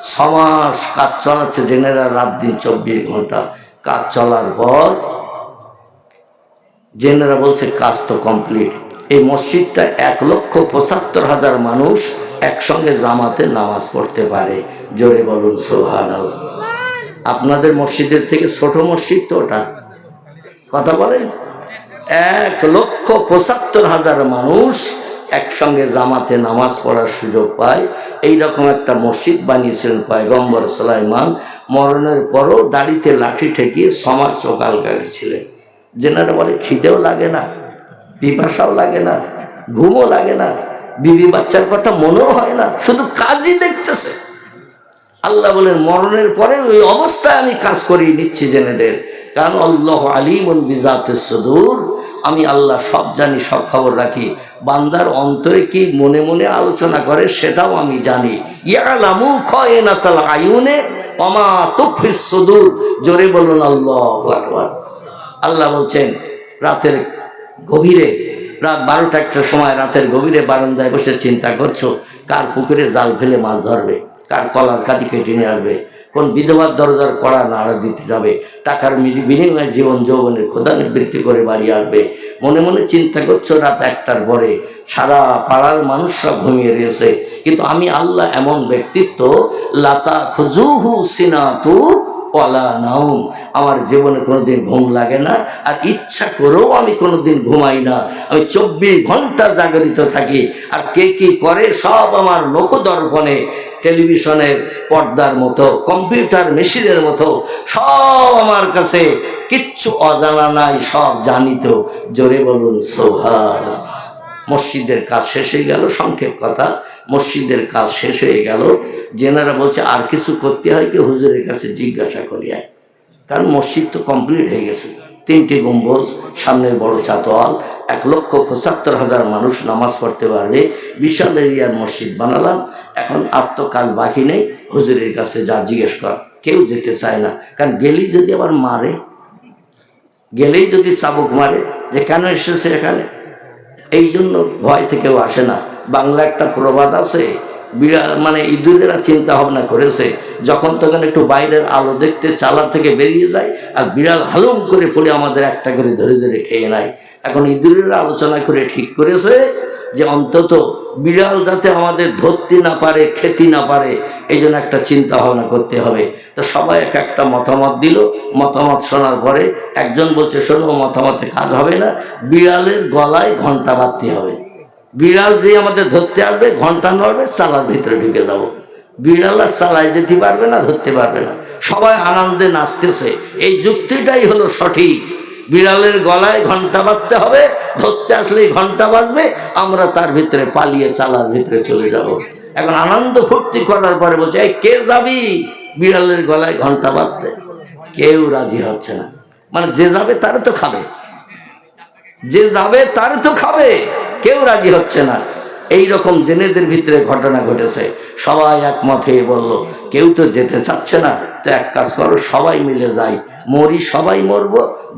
6 মাস কাজ চলাচ্ছে, জেনেরা রাত দিন 24 ঘন্টা কাজ চলার পর জেনেরা বলছে কাজ তো কমপ্লিট। এই মসজিদটা 1,75,000 মানুষ একসঙ্গে জামাতে নামাজ পড়তে পারে। জোরে বলুন সুবহানাল্লাহ। আপনাদের মসজিদের থেকে ছোট মসজিদ তো ওটা, কথা বলেন। 1,75,000 মানুষ একসঙ্গে জামাতে নামাজ পড়ার সুযোগ পায়। এইরকম একটা মসজিদ বানিয়েছিলেন পয়গম্বর সুলাইমান। মরণের পরও দাড়িতে লাঠি ঠেকিয়ে 6 মাস চোখাল কাটছিলেন। যেনারা বলে খিদেও লাগে না, পিপাসাও লাগে না, ঘুমও লাগে না, বিবি বাচ্চার কথা মনেও হয় না, শুধু কাজই দেখতেছে। আল্লাহ বলেন মরণের পরে ওই অবস্থায় আমি কাজ করিয়ে নিচ্ছি জেনেদের, কারণ আল্লাহ আলিমুন বিজাতিস সুদূর, আমি আল্লাহ সব জানি, সব খবর রাখি। বান্দার অন্তরে কি মনে মনে আলোচনা করে সেটাও আমি জানি। ইয়ালামু খায়নাতাল আয়ুনে ওমা তুখফিস সুদূর। জোরে বলুন আল্লাহু আকবার। আল্লাহ বলছেন রাতের গভীরে, রাত 12টা-1টার সময় রাতের গভীরে বারান্দায় বসে চিন্তা করছো কার পুকুরে জাল ফেলে মাছ ধরবে, কার কলার কাঁদি কেটে নিয়ে আসবে, কোন বিধবার দরজার কড়া নাড়া দিতে যাবে, টাকার বিনিময়ে জীবন যৌবনের ক্ষুধা নিবৃত্তি করে বাড়ি আসবে। মনে মনে চিন্তা করছো রাত 1টার পরে, সারা পাড়ার মানুষরা ঘুমিয়ে রয়েছে, কিন্তু আমি আল্লাহ এমন ব্যক্তিত্ব, লাতা খুজুহু সিনাতু ওয়ালা নাউম, আমার জীবনে কোনোদিন ঘুম লাগে না, আর ইচ্ছা করেও আমি কোনোদিন ঘুমাই না। আমি 24 ঘন্টা জাগরিত থাকি, আর কে কি করে সব আমার নখদর্পণে, টেলিভিশনের পর্দার মতো, কম্পিউটার মেশিনের মতো সব আমার কাছে, কিচ্ছু অজানা নাই, সব জানিত। জোরে বলুন সুবহানাল্লাহ। মসজিদের কাজ শেষ হয়ে গেল, সংক্ষেপ কথা, মসজিদের কাজ শেষ হয়ে গেল। জেনারা বলছে আর কিছু করতে হয় কি, হুজুরের কাছে জিজ্ঞাসা করি, কারণ মসজিদ তো কমপ্লিট হয়ে গেছে। 3টি গম্বুজ, সামনের বড় চাতোয়াল, 1,75,000 মানুষ নামাজ পড়তে পারবে, বিশাল এরিয়ার মসজিদ বানালাম। এখন আর তো কাজ বাকি নেই, হুজুরের কাছে যা জিজ্ঞেস কর। কেউ যেতে চায় না, কারণ গেলেই যদি আবার মারে, গেলেই যদি চাবুক মারে যে কেন এসেছে এখানে, এই জন্য ভয় থেকেও আসে না। বাংলা একটা প্রবাদ আছে, মানে ইঁদুরেরা চিন্তা ভাবনা করেছে যখন তখন একটু বাইরের আলো দেখতে চালা থেকে বেরিয়ে যায়, আর বিড়াল হালুম করে পড়ে আমাদের একটা করে ধরে ধরে খেয়ে নেয়। এখন ইঁদুরেরা আলোচনা করে ঠিক করেছে যে অন্তত বিড়াল যাতে আমাদের ধরতে না পারে, খেতে না পারে, এই জন্য একটা চিন্তা ভাবনা করতে হবে। তো সবাই একটা মতামত দিল। মতামত শোনার পরে একজন বলছে শোনো, মতামতে কাজ হবে না, বিড়ালের গলায় ঘন্টা বাঁধতে হবে। বিড়াল যে আমাদের ধরতে আসবে, ঘন্টা নড়বে, চালার ভিতরে ঢুকে যাব। বিড়াল আর চালায় যেতে পারবে না, ধরতে পারবে না। সবাই আনন্দে নাচতেছে। এই যুক্তিটাই হলো সঠিক। বিড়ালের গলায় ঘন্টা বাঁধতে হবে, ধরতে আসলেই ঘন্টা বাজবে, আমরা তার ভিতরে পালিয়ে চালার ভিতরে চলে যাব। এখন আনন্দ ফুর্তি করার পরে বলছে এই কে যাবি বিড়ালের গলায় ঘন্টা বাঁধতে? কেউ রাজি হচ্ছে না। মানে যে যাবে তারে তো খাবে, যে যাবে তারে তো খাবে, কেউ রাজি হচ্ছে না। এই রকম জেনেদের ভিতরে ঘটনা ঘটেছে। সবাই একমত হয়ে বলল, কেউ তো যেতে চাচ্ছে না, তো এক কাজ করো, সবাই মিলে যাই, মরি সবাই মরব,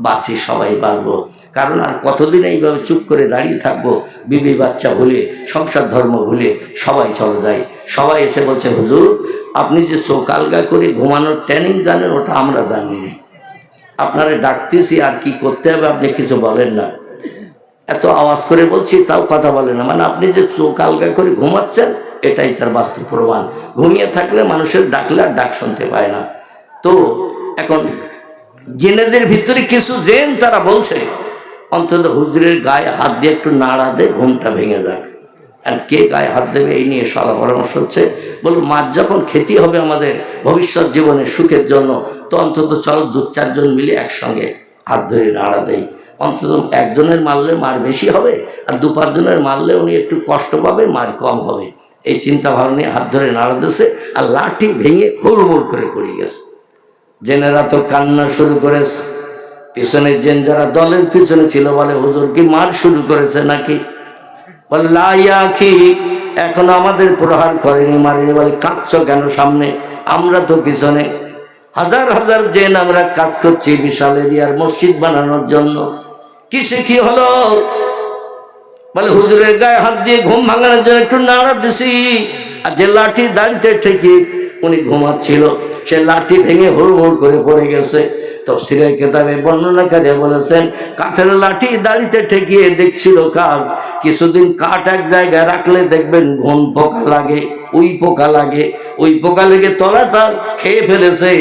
বাঁচি সবাই বাঁচব। কারণ আর কতদিন এইভাবে চুপ করে দাঁড়িয়ে থাকবো, বিবি বাচ্চা ভুলে, সংসার ধর্ম ভুলে সবাই চলে যায়। সবাই এসে বলছে, হুজুর আপনি যে চোখ আলগা করে ঘুমানোর ট্রেনিং জানেন, ওটা আমরা জানি না, আপনারা ডাকতেছি আর কি করতে হবে আপনি কিছু বলেন না, এত আওয়াজ করে বলছি তাও কথা বলে না, মানে আপনি যে চোখ আলগা করে ঘুমাচ্ছেন এটাই তার বাস্তব প্রমাণ। ঘুমিয়ে থাকলে মানুষের ডাকলে আর ডাক শুনতে পায় না। তো এখন জেনেদের ভিতরে কিছু জেন তারা বলছে, অন্তত হুজুরের গায়ে হাত দিয়ে একটু নাড়া দে, ঘুমটা ভেঙে যাক। আর কে গায়ে হাত দেবে এই নিয়ে সলা পরামর্শ হচ্ছে। বল মাছ যখন খেতে হবে আমাদের ভবিষ্যৎ জীবনের সুখের জন্য, তো অন্তত চলো 2-4 জন মিলে একসঙ্গে হাত ধরে নাড়া দেয়। অন্তত একজনের মারলে মার বেশি হবে, আর 2-5 জনের মারলে উনি একটু কষ্ট পাবে, মার কম হবে। এই চিন্তা ভাবনা নিয়ে হাত ধরে নাড়া দিয়েছে, আর লাঠি ভেঙে হুড়মুড় করে পড়ে গেছে। জেনেরা তো কান্না শুরু করেছে। পিছনের জেন যারা দলের পিছনে ছিল বলে, হুজুর কি মার শুরু করেছে নাকি? বলে লাইয়াখি, এখন আমাদের প্রহার করেনি, মারেনি। বলে কাঁদছ কেন? সামনে, আমরা তো পিছনে। হাজার হাজার জেন আমরা কাজ করছি বিশাল এরিয়ার মসজিদ বানানোর জন্য, কিসে কি হলো? বলে হুজুরের গায়ে হাত দিয়ে ঘুম ভাঙানোর জন্য একটু নাড়া দিছি, আর যে লাঠি দাড়িতে ঠেকি উনি ঘুমাচ্ছিল, সে লাঠি ভেঙে হুড়মুড় করে পড়ে গেছে। তাফসীরের কিতাবে বর্ণনাকারী বলেছেন, কাঠের লাঠি দাড়িতে ঠেকিয়ে দেখছিল কাজ। কিছুদিন কাঠ এক জায়গায় রাখলে দেখবেন ঘুন পোকা লাগে, উই পোকা লাগে, উই পোকা লেগে তলাটা খেয়ে ফেলেছে,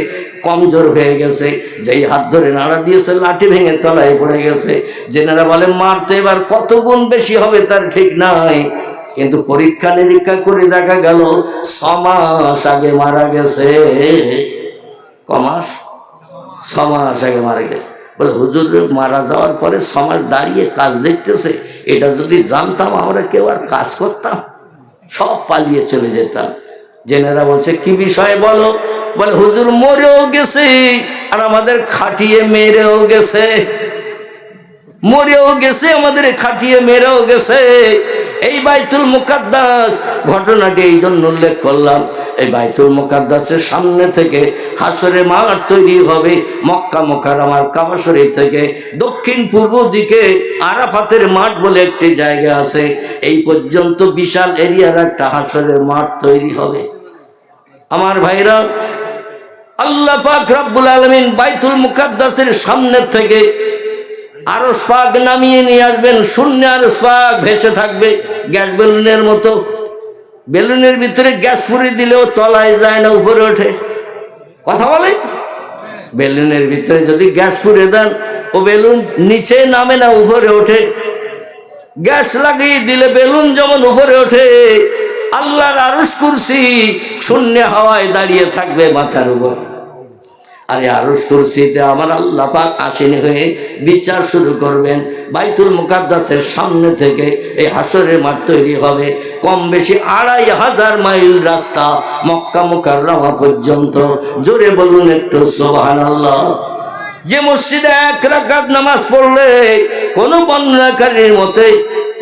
কমজোর হয়ে গেছে। যেই হাত ধরে নাড়া দিয়েছে লাঠি ভেঙে তলায় পড়ে গেছে। জেনারা বলে মার তো এবার কত গুণ বেশি হবে তার ঠিক নাই, কিন্তু পরীক্ষা নিরীক্ষা করে দেখা গেল 6 মাস আগে মারা গেছে। কমাস 6 মাস আগে মারা গেছে। বলে হুজুর মারা যাওয়ার পরে 6 মাস দাঁড়িয়ে কাজ দেখতেছে, এটা যদি জানতাম আমরা কেউ আর কাজ করতাম, সব পালিয়ে চলে যেতাম। জেনেরা বলছে কি বিষয়ে বলো? বলে হুজুর মরেও গেছে আর আমাদের খাটিয়ে মেরেও গেছে, মরেও গেছে আমাদের খাটিয়ে মেরেও গেছে। এই বাইতুল মুকাদ্দাস, ঘটনাটি এই জন্য উল্লেখ করলাম, এই বাইতুল মুকাদ্দাসের সামনে থেকে হাসরের মাঠ তৈরি হবে। মক্কা মুকাররমার কাবা শরীফ থেকে দক্ষিণ পূর্ব দিকে আরাফাতের মাঠ বলে একটি জায়গা আছে, এই পর্যন্ত বিশাল এরিয়ার একটা হাসরের মাঠ তৈরি হবে। আমার ভাইরা, আল্লাহ পাক রব্বুল আলামিন বাইতুল মুকাদ্দাসের সামনে থেকে আরশ পাক নামিয়ে নিয়ে আসবেন। শূন্য আরশ পাক ভেসে থাকবে গ্যাস বেলুনের মতো। বেলুনের ভিতরে গ্যাস পুরি দিলেও তলায় যায় না, উপরে ওঠে। কথা বলে, বেলুনের ভিতরে যদি গ্যাস পুরে দেন ও বেলুন নিচে নামে না, উপরে ওঠে। গ্যাস লাগিয়ে দিলে বেলুন যেমন উপরে ওঠে, আল্লাহর আরশ কুরসি শূন্য হাওয়ায় দাঁড়িয়ে থাকবে মাথার উপর। আরে আরশ কুরসিতে আমার আল্লাহ পাক আসীন হয়ে বিচার শুরু করবেন। বাইতুল মুকাদ্দাসের সামনে থেকে এই হাসরের মাঠ তৈরি হবে। কম বেশি 2500 মাইল রাস্তা মক্কা মুকাররমা পর্যন্ত। জোরে বলুন একটু সুবহানাল্লাহ। যে মসজিদে 1 রাকাত নামাজ পড়লে কোনো বর্ণনাকারীর মতে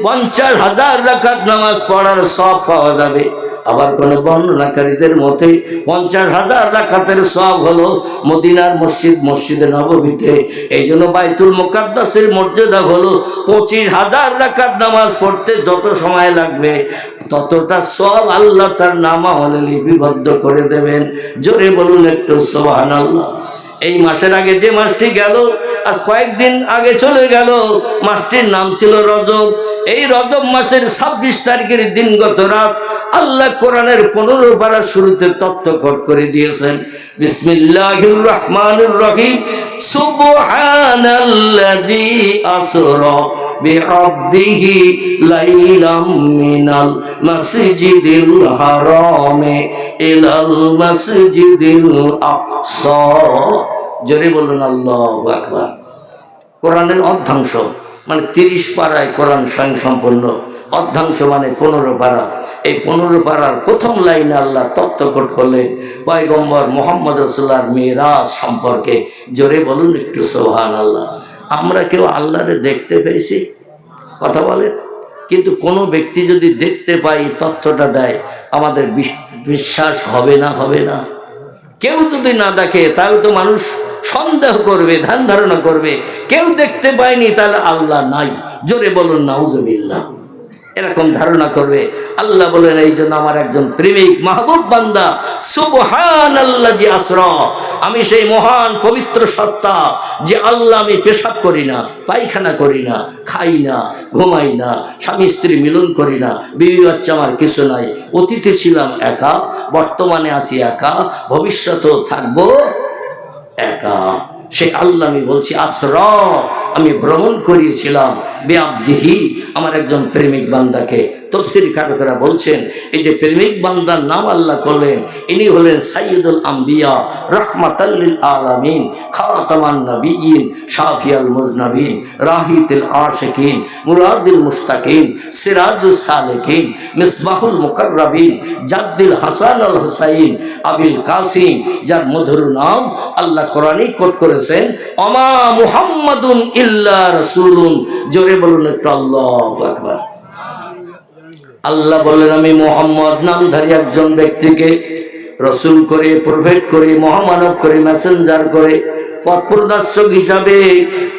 50,000 রাকাত নামাজ পড়ার সওয়াব পাওয়া যাবে। আবার কোন বর্ণনাকারীদের মতে 50,000 রাকাতের সওয়াব হলো মদিনার মসজিদ, মসজিদে নববীতে। এই জন্য বাইতুল মুকাদ্দাসের মর্যাদা হলো 25,000 রাকাত নামাজ পড়তে যত সময় লাগবে ততটা সওয়াব আল্লাহ তার নামাওয়ালে লিপিবদ্ধ করে দেবেন। জোরে বলুন একটু সুবহানাল্লাহ। এই মাসের আগে যে মাসটি গেল, আজ কয়েকদিন আগে চলে গেল, মাসটির নাম ছিল রজব। এই রজব মাসের 26 তারিখের দিনগত রাত আল্লাহ কোরআনের 15 পারার শুরুতে তথ্যকট করে দিয়েছেন। বিসমিল্লাহির রহমানির রহিম। সুবহানাল্লাযী আসরা বিআবদিহি লাইলাম মিনাল মাসজিদিল হারামে ইলাল মাসজিদিল আকসা। জোরে বলুন আল্লাহু আকবার। কোরআনের অর্ধাংশ মানে 30 পারায় কোরআন স্বয়ং সম্পূর্ণ। অর্ধাংশ মানে 15 পারা। এই 15 পারার প্রথম লাইনে আল্লাহ তথ্যকট করলেন পয়গম্বর মুহাম্মদ রাসূলুল্লাহর মিরাজ সম্পর্কে। জোরে বলুন একটু সুবহানাল্লাহ। আমরা কেউ আল্লাহরে দেখতে পেয়েছি? কথা বলেন। কিন্তু কোনো ব্যক্তি যদি দেখতে পাই তথ্যটা দেয়, আমাদের বিশ্বাস হবে না? হবে না? কেউ যদি না দেখে তাহলে তো মানুষ সন্দেহ করবে, ধ্যান ধারণা করবে কেউ দেখতে পায়নি তাহলে আল্লাহ নাই। জোরে বলুন নাউজুবিল্লাহ। এরকম ধারণা করবে। আল্লাহ বলেন, এই জন্য আমার একজন প্রেমিক মাহবুব বান্দা, সুবহানাল্লাযী আসরা, আমি সেই মহান পবিত্র সত্তা যে আল্লাহ, আমি পেশাব করি না, পায়খানা করি না, খাই না, ঘুমাই না, স্বামী স্ত্রী মিলন করি না, বিবি বাচ্চা আমার কিছু নাই, অতীতে ছিলাম একা, বর্তমানে আছি একা, ভবিষ্যতেও থাকবো একা। সেই আল্লাহ আমি বলছি আসরা, আমি ভ্রমণ করিয়েছিলাম বেআবদিহি, আমার একজন প্রেমিক বান্দাকে। তফসির কারকেরা বলছেন, এই যে প্রেমিক বান্দার নাম আল্লাহ করলেন, ইনি হলেন সাইয়্যিদুল আম্বিয়া, রাহমাতাল লিল আলামিন, খাতামান নবিয়্যিন, শাফিয়াল মুজনাবিন, রাহিতুল আশিকিন, মুরাদুল মুশতাকিন, সিরাজুস সালিকিন, মিসবাহুল মুকাররাবিন, জাদ্দুল হাসান আল হুসাইন আবিল কাসিম, যার মধুর নাম আল্লাহ কোরআনে কোট করেছেন, ওমা মুহাম্মাদুন ইল্লা রাসূলুন। জোরে বলুন একটু আল্লাহু আকবার। আল্লাহ বললেন, আমি মুহাম্মদ নামধারী একজন ব্যক্তিকে রসুল করে, প্রফেট করে, মহামানব করে, মেসেঞ্জার করে, পথ প্রদর্শক হিসাবে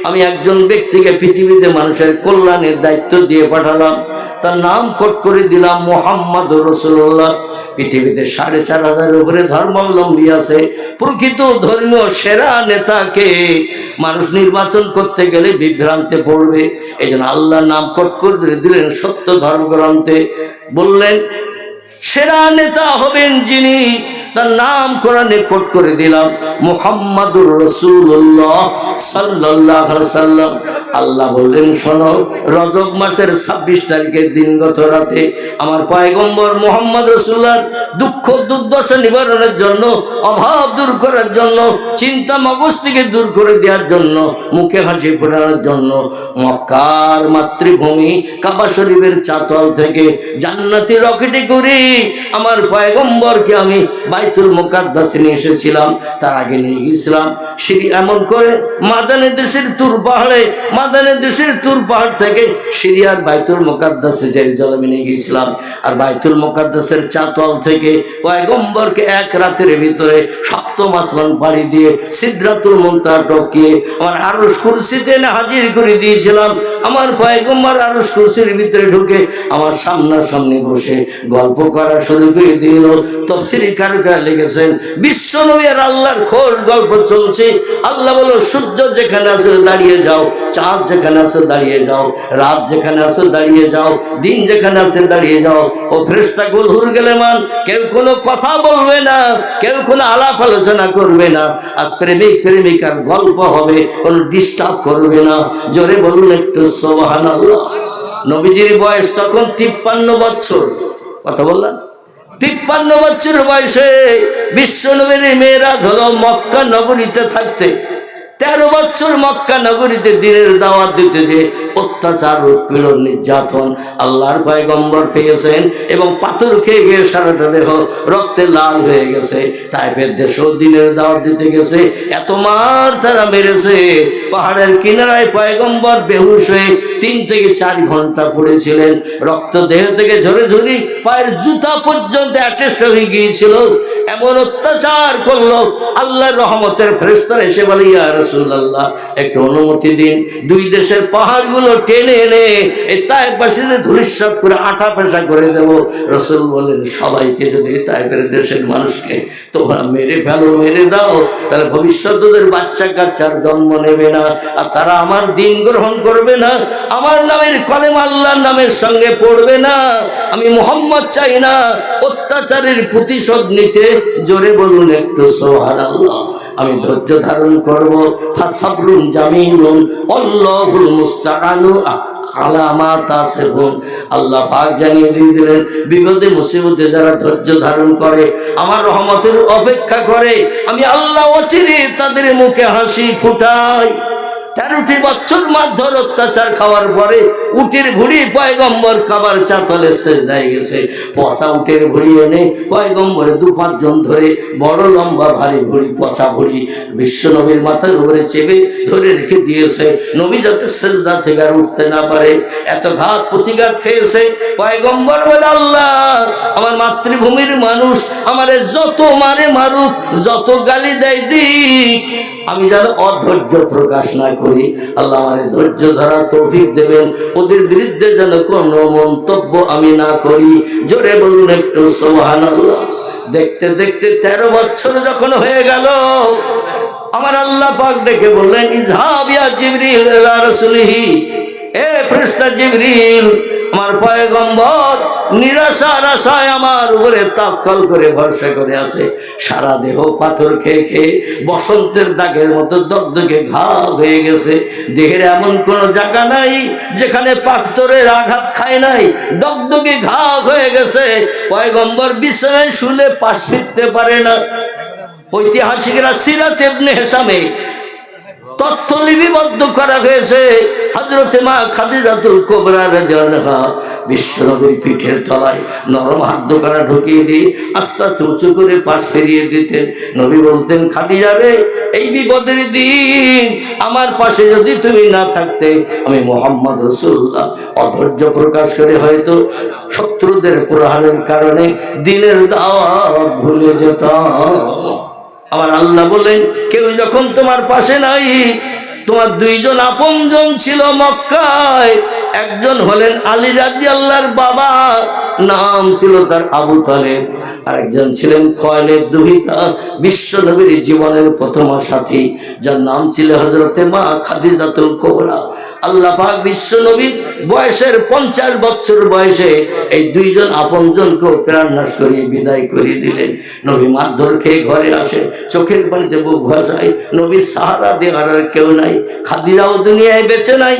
আমি একজন ব্যক্তিকে পৃথিবীতে মানুষের কল্যাণের দায়িত্ব দিয়ে পাঠালাম। তার নাম কোট করে দিলাম মুহাম্মদুর রাসূলুল্লাহ। পৃথিবীতে ৪,৫০০ উপরে ধর্মাবলম্বী আছে। প্রকৃত ধর্মীয় সেরা নেতাকে মানুষ নির্বাচন করতে গেলে বিভ্রান্তে পড়বে। এই জন্য আল্লাহ নাম কোট করে দিলেন সত্য ধর্মগ্রন্থে। বললেন সেরা নেতা হবেন যিনি, তার নাম কোরআনে কোট করে দিলাম মুহাম্মাদুর রাসূলুল্লাহ সাল্লাল্লাহু আলাইহি সাল্লাম। আল্লাহ বললেন, শোনো, রজব মাসের ২৬ তারিখের দিনগত রাতে আমার পয়গম্বর মুহাম্মদ রাসূলুল্লাহর দুঃখ দুর্দশা নিবারণের জন্য, অভাব দূর করার জন্য, চিন্তা মগজ থেকে দূর করে দেওয়ার জন্য, মুখে হাসি ফোটানোর জন্য মক্কার মাতৃভূমি কাবা শরীফের চাতল থেকে জান্নাতি রকেটে করে আমার পয়গম্বরকে আমি বাইতুল মুকাদ্দাসে নিয়ে এসেছিলাম। তার আগে নিয়ে গিয়েছিলাম এমন করে মাদানে দেশের তুর পাহাড়ে, মাদানে দেশের তুর পাহাড় থেকে সিরিয়ার বাইতুল মুকাদ্দাসে জেরুজালেমে নিয়ে গিয়েছিলাম। আর বাইতুল মুকাদ্দাসের চাতল থেকে পয়গম্বরকে এক রাতের ভিতরে সপ্তম আসমান পাড়ি দিয়ে সিদরাতুল মুনতাহা টপকিয়ে আমার আরশ কুরসিতে হাজির করে দিয়েছিলাম। আমার পয়গম্বর আরশ কুরসির ভিতরে ঢুকে আমার সামনাসামনি বসে গল্প করা শুরু করে দিল। তাফসীরে কারকেরা লিখেছেন, বিশ্ব নবী আর আল্লাহর খোশ গল্প চলছে। আল্লাহ বলো, সূর্য যেখানে আছে দাঁড়িয়ে যাও, চাঁদ যেখানে আছে দাঁড়িয়ে যাও, রাত যেখানে আছে দাঁড়িয়ে যাও, দিন যেখানে আছে দাঁড়িয়ে যাও। ও ফেরেশতাকুল হুরগেলেমান, কেউ কোনো কথা বলবে না, কেউ কোনো আলাপ আলোচনা করবে না। আজ প্রেমিক প্রেমিকার গল্প হবে, কোনো ডিস্টার্ব করবে না। জোরে বলুন একটু সুবহানাল্লাহ। নবীজির বয়স তখন 53 বছর। কথা বললাম, 53 বছর বয়সে বিশ্বনবীর মেরাজ হলো মক্কা নগরীতে থাকতে। 13 বছর মক্কা নগরীতে দিনের দাওয়াত দিতে যে অত্যাচার, উৎপীড়ন, নির্যাতন আল্লাহর পয়গম্বর পেয়েছেন এবং পাথর খেয়ে গিয়ে সারাটা দেহ রক্তে লাল হয়ে গেছে। তাইফের দেশেও দিনের দাওয়াত দিতে গেছে, এত মার তারা মেরেছে। পাহাড়ের কিনারায় পয়গম্বর বেহুশ হয়ে 3 থেকে 4 ঘন্টা পড়েছিলেন। রক্ত দেহ থেকে ঝরে ঝরি পায়ের জুতা পর্যন্ত অ্যাটেস্ট হয়ে গিয়েছিল। এমন অত্যাচার করলো, আল্লাহর রহমতের ফেরেশতারা এসে বলে, ইয়া রাসূলুল্লাহ, একটু অনুমতি দিন, 2 দেশের পাহাড়গুলো টেনে এনে এই তায়েফবাসীদের ধূলিসাৎ করে আটা পেশা করে দেব। রাসূল বলেন, সবাইকে যদি তায়েফের দেশের মানুষকে তোমরা মেরে ফেলো, মেরে দাও, তাহলে ভবিষ্যতে ওদের বাচ্চা কাচ্চার জন্ম নেবে না, আর তারা আমার দিন গ্রহণ করবে না, আমার নামের কলেমা আল্লাহর নামের সঙ্গে পড়বে না। আমি মুহাম্মদ চাই না অত্যাচারের প্রতিশোধ নিতে। জোরে বলুন একটু সুবহানাল্লাহ। আমি ধৈর্য ধারণ করব। ফাসাবরুন জামিলুন আল্লাহুল মুস্তাআনু আলা মা তাসিফুন। আল্লাহ পাক জানিয়ে দিলেন, বিপদে মুসিবতে যারা ধৈর্য ধারণ করে, আমার রহমতের অপেক্ষা করে, আমি আল্লাহ অচিরে তাদের মুখে হাসি ফুটাই। 13টি বছর মারধর অত্যাচার খাওয়ার পরে উটের ভুঁড়ি পয়গম্বর খাবার চাতলে সেজদায় গেছে। পচা উটের ভুঁড়ি এনে পয়গম্বরে 2-5 জন ধরে বড় লম্বা ভারী ভুঁড়ি, পচা ভুঁড়ি বিশ্ব নবীর মাথার উপরে চেপে ধরে রেখে দিয়েছে, নবী যাতে সেজদা থেকে আর উঠতে না পারে। এত ঘাত প্রতিঘাত খেয়েছে। পয়গম্বর বলে, আল্লাহ আমার মাতৃভূমির মানুষ আমারে যত মারে মারুক, যত গালি দেয় দিক, আমি যেন অধৈর্য প্রকাশ না করি। আল্লাহ আমারে ধৈর্য ধরার তৌফিক দেবেন, ওদের বিরুদ্ধে যেন কোনো মন্তব্য আমি না করি। জোরে বলুন একটু সুবহানাল্লাহ। দেখতে দেখতে 13 বছর যখন হয়ে গেল, আমার আল্লাহ পাক ডেকে বললেন, ইযহাব ইয়া জিবরিল ইলা রাসূলিহি, এ ফেরেশতা জিবরিল, আমার পয়গম্বর নিরাশার আশায় আমার উপরে তাওয়াক্কুল করে ভরসা করে আছে। সারা দেহ পাথর খেয়ে খেয়ে বসন্তের দাগের মতো দগদগে ঘা হয়ে গেছে। দেহের এমন কোনো জায়গা নাই যেখানে পাথরের আঘাত খায় নাই, দগদগে ঘা হয়ে গেছে। পয়গম্বর বিছানায় শুলে পাশ ফিরতে পারে না। ঐতিহাসিকরা সিরাত ইবনে হিশামে তথ্য লিপিবদ্ধ করা হয়েছে, হযরতে মা খাদিজাতুল কুবরা রাদিয়াল্লাহু আনহা বিশ্বনবীর পিঠের তলায় নরম হাত দুখানা ঢুকিয়ে দিয়ে আস্তে আস্তে উঁচু করে পাশ ফিরিয়ে দিতেন। নবী বলতেন, খাদিজা রে, এই বিপদের দিন আমার পাশে যদি তুমি না থাকতে, আমি মুহাম্মদ রাসূলুল্লাহ অধৈর্য প্রকাশ করে হয়তো শত্রুদের প্রহারের কারণে দিনের দাওয়াত ভুলে যেতাম। আমার আল্লাহ বলেন, কেউ যখন তোমার পাশে নাই, তোমার 2 জন আপনজন ছিল মক্কায়। একজন হলেন আলী রাদিয়াল্লাহর বাবা, নাম ছিল তার আবু তালেব। আরেকজন ছিলেন খোয়াইলিদ দুহিতা, বিশ্ব নবীর জীবনের প্রথম সাথী, যার নাম ছিল হযরতে মা খাদিজাতুল কুবরা। আল্লাহ পাক বিশ্ব নবী বয়সের 50 বছর বয়সে এই 2 জন আপনজনকেও প্রাণনাশ করিয়ে বিদায় করিয়ে দিলেন। নবী মারধর খেয়ে ঘরে আসে, চোখের পানিতে বুক ভাসায়। নবীর সাহারা দেওয়ার আর কেউ নাই, খাদিজাও দুনিয়ায় বেঁচে নাই।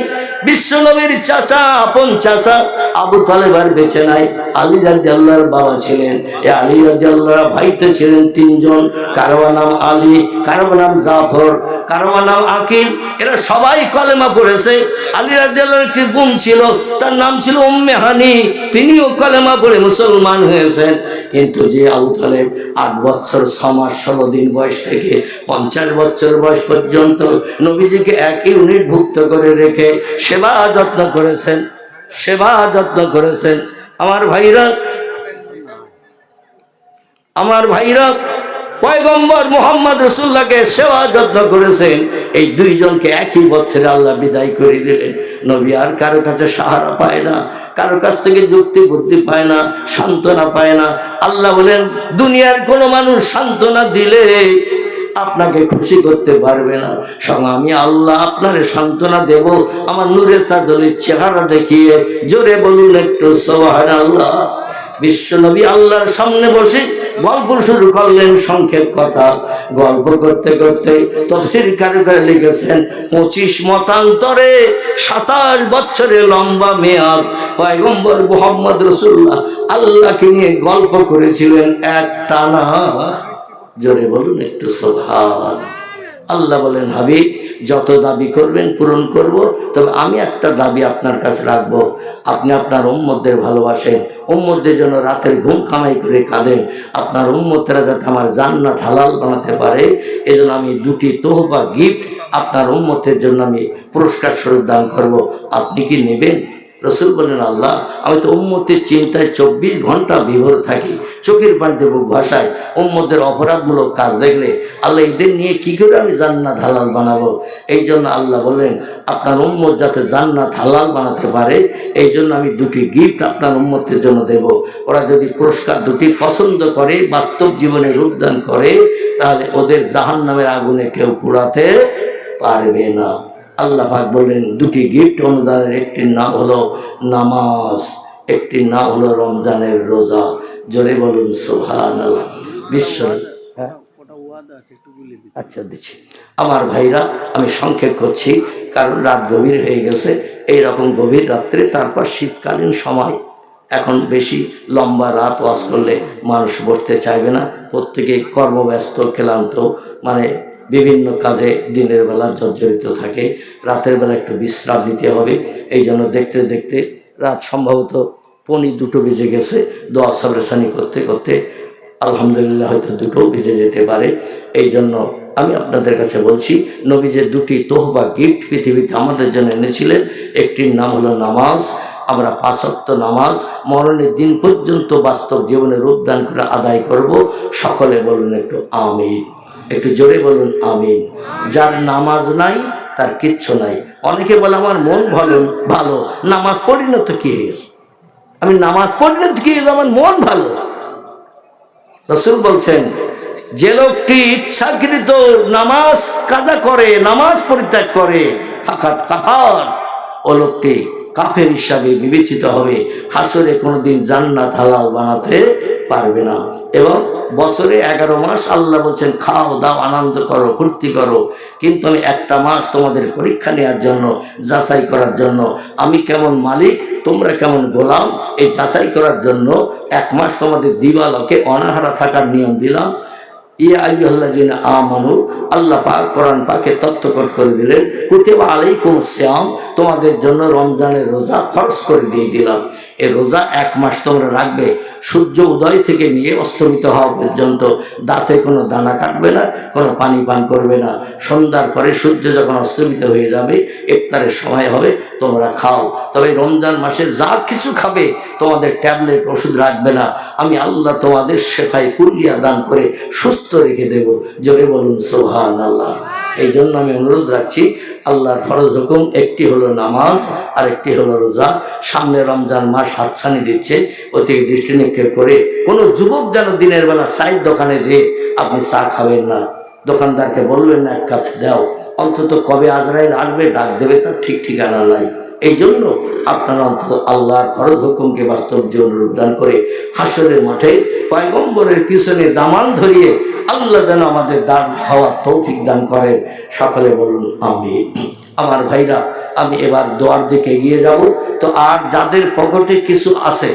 বিশ্ব নবীর চাচা, আপন চাচা আবু তালেব আর বেঁচে নাই। আলী রাদিয়াল্লাহর বাবা ছিলেন, এই আলী রাদিয়াল্লাহর ভাইতে ছিলেন 3 জন, কারো নাম আলী, কারো নাম জাফর, কারো নাম আকিল। এরা সবাই কলেমা পড়েছে। আলী রাদিয়াল্লাহর একটি বোন ছিল, তার নাম ছিল উম্মে হানি, তিনিও কলেমা পড়ে মুসলমান হয়েছেন। কিন্তু যে আবু তালেব 8 বছর 6 মাস 16 দিন বয়স থেকে 50 বছর বয়স পর্যন্ত নবীজিকে একই ইউনিটভুক্ত করে রেখে সেবা যত্ন করেছেন, সেবা যত্ন করেছেন। আমার ভাইরা পয়গম্বর মুহাম্মদ রাসূলুল্লাহকে সেবা যত্ন করেছেন। এই 2 জনকে একই বছরে আল্লাহ বিদায় করে দিলেন। নবী আর কারো কাছে সাহারা পায় না, কারো কাছ থেকে যুক্তি বুদ্ধি পায় না, সান্ত্বনা পায় না। আল্লাহ বলেন, দুনিয়ার কোনো মানুষ সান্ত্বনা দিলে আপনাকে খুশি করতে পারবে না, সঙ্গে আমি আল্লাহ আপনারে সান্ত্বনা দেব আমার নূরে তাজলির চেহারা দেখিয়ে। জোরে বলুন একটু সুবহানাল্লাহ। বিশ্বনবী আল্লাহর সামনে বসে গল্প শুরু করলেন, সংক্ষেপ কথা। গল্প করতে করতে তাফসীরকাররা লিখেছেন 25 মতান্তরে 27 বছরের লম্বা মেয়াদ পয়গম্বর মুহাম্মদ রাসূলুল্লাহ আল্লাহকে নিয়ে গল্প করেছিলেন একটানা। জোরে বলুন একটু সুবহান। আল্লাহ বলেন, হাবিব যত দাবি করবেন পূরণ করব, তবে আমি একটা দাবি আপনার কাছে রাখবো। আপনি আপনার উম্মতদের ভালোবাসেন, উম্মতদের জন্য রাতের ঘুম কামাই করে কাঁদেন। আপনার উম্মতেরা যাতে আমার জান্নাত হালাল বানাতে পারে, এজন্য আমি 2টি তোহফা গিফট আপনার উম্মতের জন্য আমি পুরস্কার স্বরূপ দান করব। আপনি কি নেবেন? রসুল বলেন, আল্লাহ আমি তো উম্মতের চিন্তায় 24 ঘন্টা বিভোর থাকি, চোখের পানিতে বুক ভাসায়। উম্মতের অপরাধমূলক কাজ দেখলে আল্লাহ এদের নিয়ে কি করে আমি জান্নাত হালাল বানাবো। এই জন্য আল্লাহ বলেন, আপনার উম্মত যাতে জান্নাত হালাল বানাতে পারে, এই জন্য আমি 2টি গিফট আপনার উম্মতের জন্য দেব। ওরা যদি পুরস্কার 2টি পছন্দ করে, বাস্তব জীবনে রূপদান করে, তাহলে ওদের জাহান্নামের আগুনে কেউ পোড়াতে পারবে না। আল্লাহ পাক বললেন, 2টি গিফট অনুদানের একটির নাম হলো নামাজ, একটির নাম হলো রমজানের রোজা। জোরে বলুন সুবহানাল্লাহ। আচ্ছা দিচ্ছি। আমার ভাইরা, আমি সংক্ষেপ করছি কারণ রাত গভীর হয়ে গেছে। এই রকম গভীর রাত্রে, তারপর শীতকালীন সময়, এখন বেশি লম্বা রাত ওয়াজ করলে মানুষ বসতে চাইবে না, প্রত্যেকে কর্মব্যস্ত, ক্লান্ত, মানে বিভিন্ন কাজে দিনের বেলা জর্জরিত থাকে, রাতের বেলা একটু বিশ্রাম নিতে হবে। এই জন্য দেখতে দেখতে রাত সম্ভবত 1:45 বেজে গেছে। দোয়া সাবরেসানি করতে করতে আলহামদুলিল্লাহ হয়তো 2টোও বেজে যেতে পারে। এই জন্য আমি আপনাদের কাছে বলছি, নবীজের 2টি তোহবা গিফট পৃথিবীতে আমাদের জন্য এনেছিলেন। একটির নাম হলো নামাজ। আমরা 5 ওয়াক্ত নামাজ মরণের দিন পর্যন্ত বাস্তব জীবনে রূপদান করে আদায় করব। সকলে বলুন একটু আমিন, একটু জোরে বলুন আমিন। যার নামাজ নাই তার কিচ্ছু নাই। অনেকে বলে আমার মন ভালো, নামাজ পড়ি না তো কি হয়েছে, আমি নামাজ পড়ি না তো কি হয়েছে, আমার মন ভালো। রাসূল বলছেন, যে লোকটি ইচ্ছাকৃত নামাজ কাজা করে, নামাজ পরিত্যাগ করে, ফাকাত কাফার, ও লোকটি কাফের হিসাবে বিবেচিত হবে। হাসরে কোনোদিন জান্নাত হালাল বানাতে পারবে না। এবং বছরে 11 মাস আল্লাহ বলছেন খাও দাও আনন্দ করো ফুর্তি করো, কিন্তু আমি একটা মাস তোমাদের পরীক্ষা নেওয়ার জন্য, যাচাই করার জন্য আমি কেমন মালিক তোমরা কেমন গোলাম, এই যাচাই করার জন্য 1 মাস তোমাদের দিবালকে অনাহারা থাকার নিয়ম দিলাম। ইয়া আইয়ুহাল্লাযীনা আমানু, আল্লাহ পাক কোরআন পাকে তত্ত্বকর করে দিলেন, কুতিবা আলাইকুমুস সিয়াম, তোমাদের জন্য রমজানের রোজা ফরজ করে দিয়ে দিলাম। এই রোজা 1 মাস তোমরা রাখবে। সূর্য উদয় থেকে নিয়ে অস্তমিত হওয়া পর্যন্ত দাঁতে কোনো দানা কাটবে না, কোনো পানি পান করবে না। সন্ধ্যার পরে সূর্য যখন অস্তমিত হয়ে যাবে, ইফতারের সময় হবে, তোমরা খাও। তবে রমজান মাসে যা কিছু খাবে তোমাদের ট্যাবলেট ওষুধ রাখবে না। আমি আল্লাহ তোমাদের শেফায়ে কুল্লিয়া দান করে সুস্থ রেখে দেব। জোরে বলুন সুবহানাল্লাহ। এই জন্য আমি অনুরোধ রাখছি, আল্লাহর ফরজ হুকুম একটি হলো নামাজ আর একটি হলো রোজা। সামনে রমজান মাস হাতছানি দিচ্ছে, ওদিকে দৃষ্টি নিক্ষেপ করে কোনো যুবক যেন দিনের বেলা চায়ের দোকানে যেয়ে আপনি চা খাবেন না, দোকানদারকে বলবেন না 1 কাপ দাও, অন্তত কবে আজরাইল আসবে ডাক দেবে তার ঠিক ঠিকানা নাই। এই জন্য আপনারা অন্তত আল্লাহর ফরজ হুকুমকে বাস্তব জীবনে রূপদান করে হাসরের মাঠে পয়গম্বরের পিছনে দামান ধরিয়ে আল্লাহ যেন আমাদের দান হওয়ার তৌফিক দান করেন। সকলে বলুন আমিন। আমার ভাইরা, আমি এবার দোয়ার দিকে এগিয়ে যাব। তো আর যাদের পকেটে কিছু আছে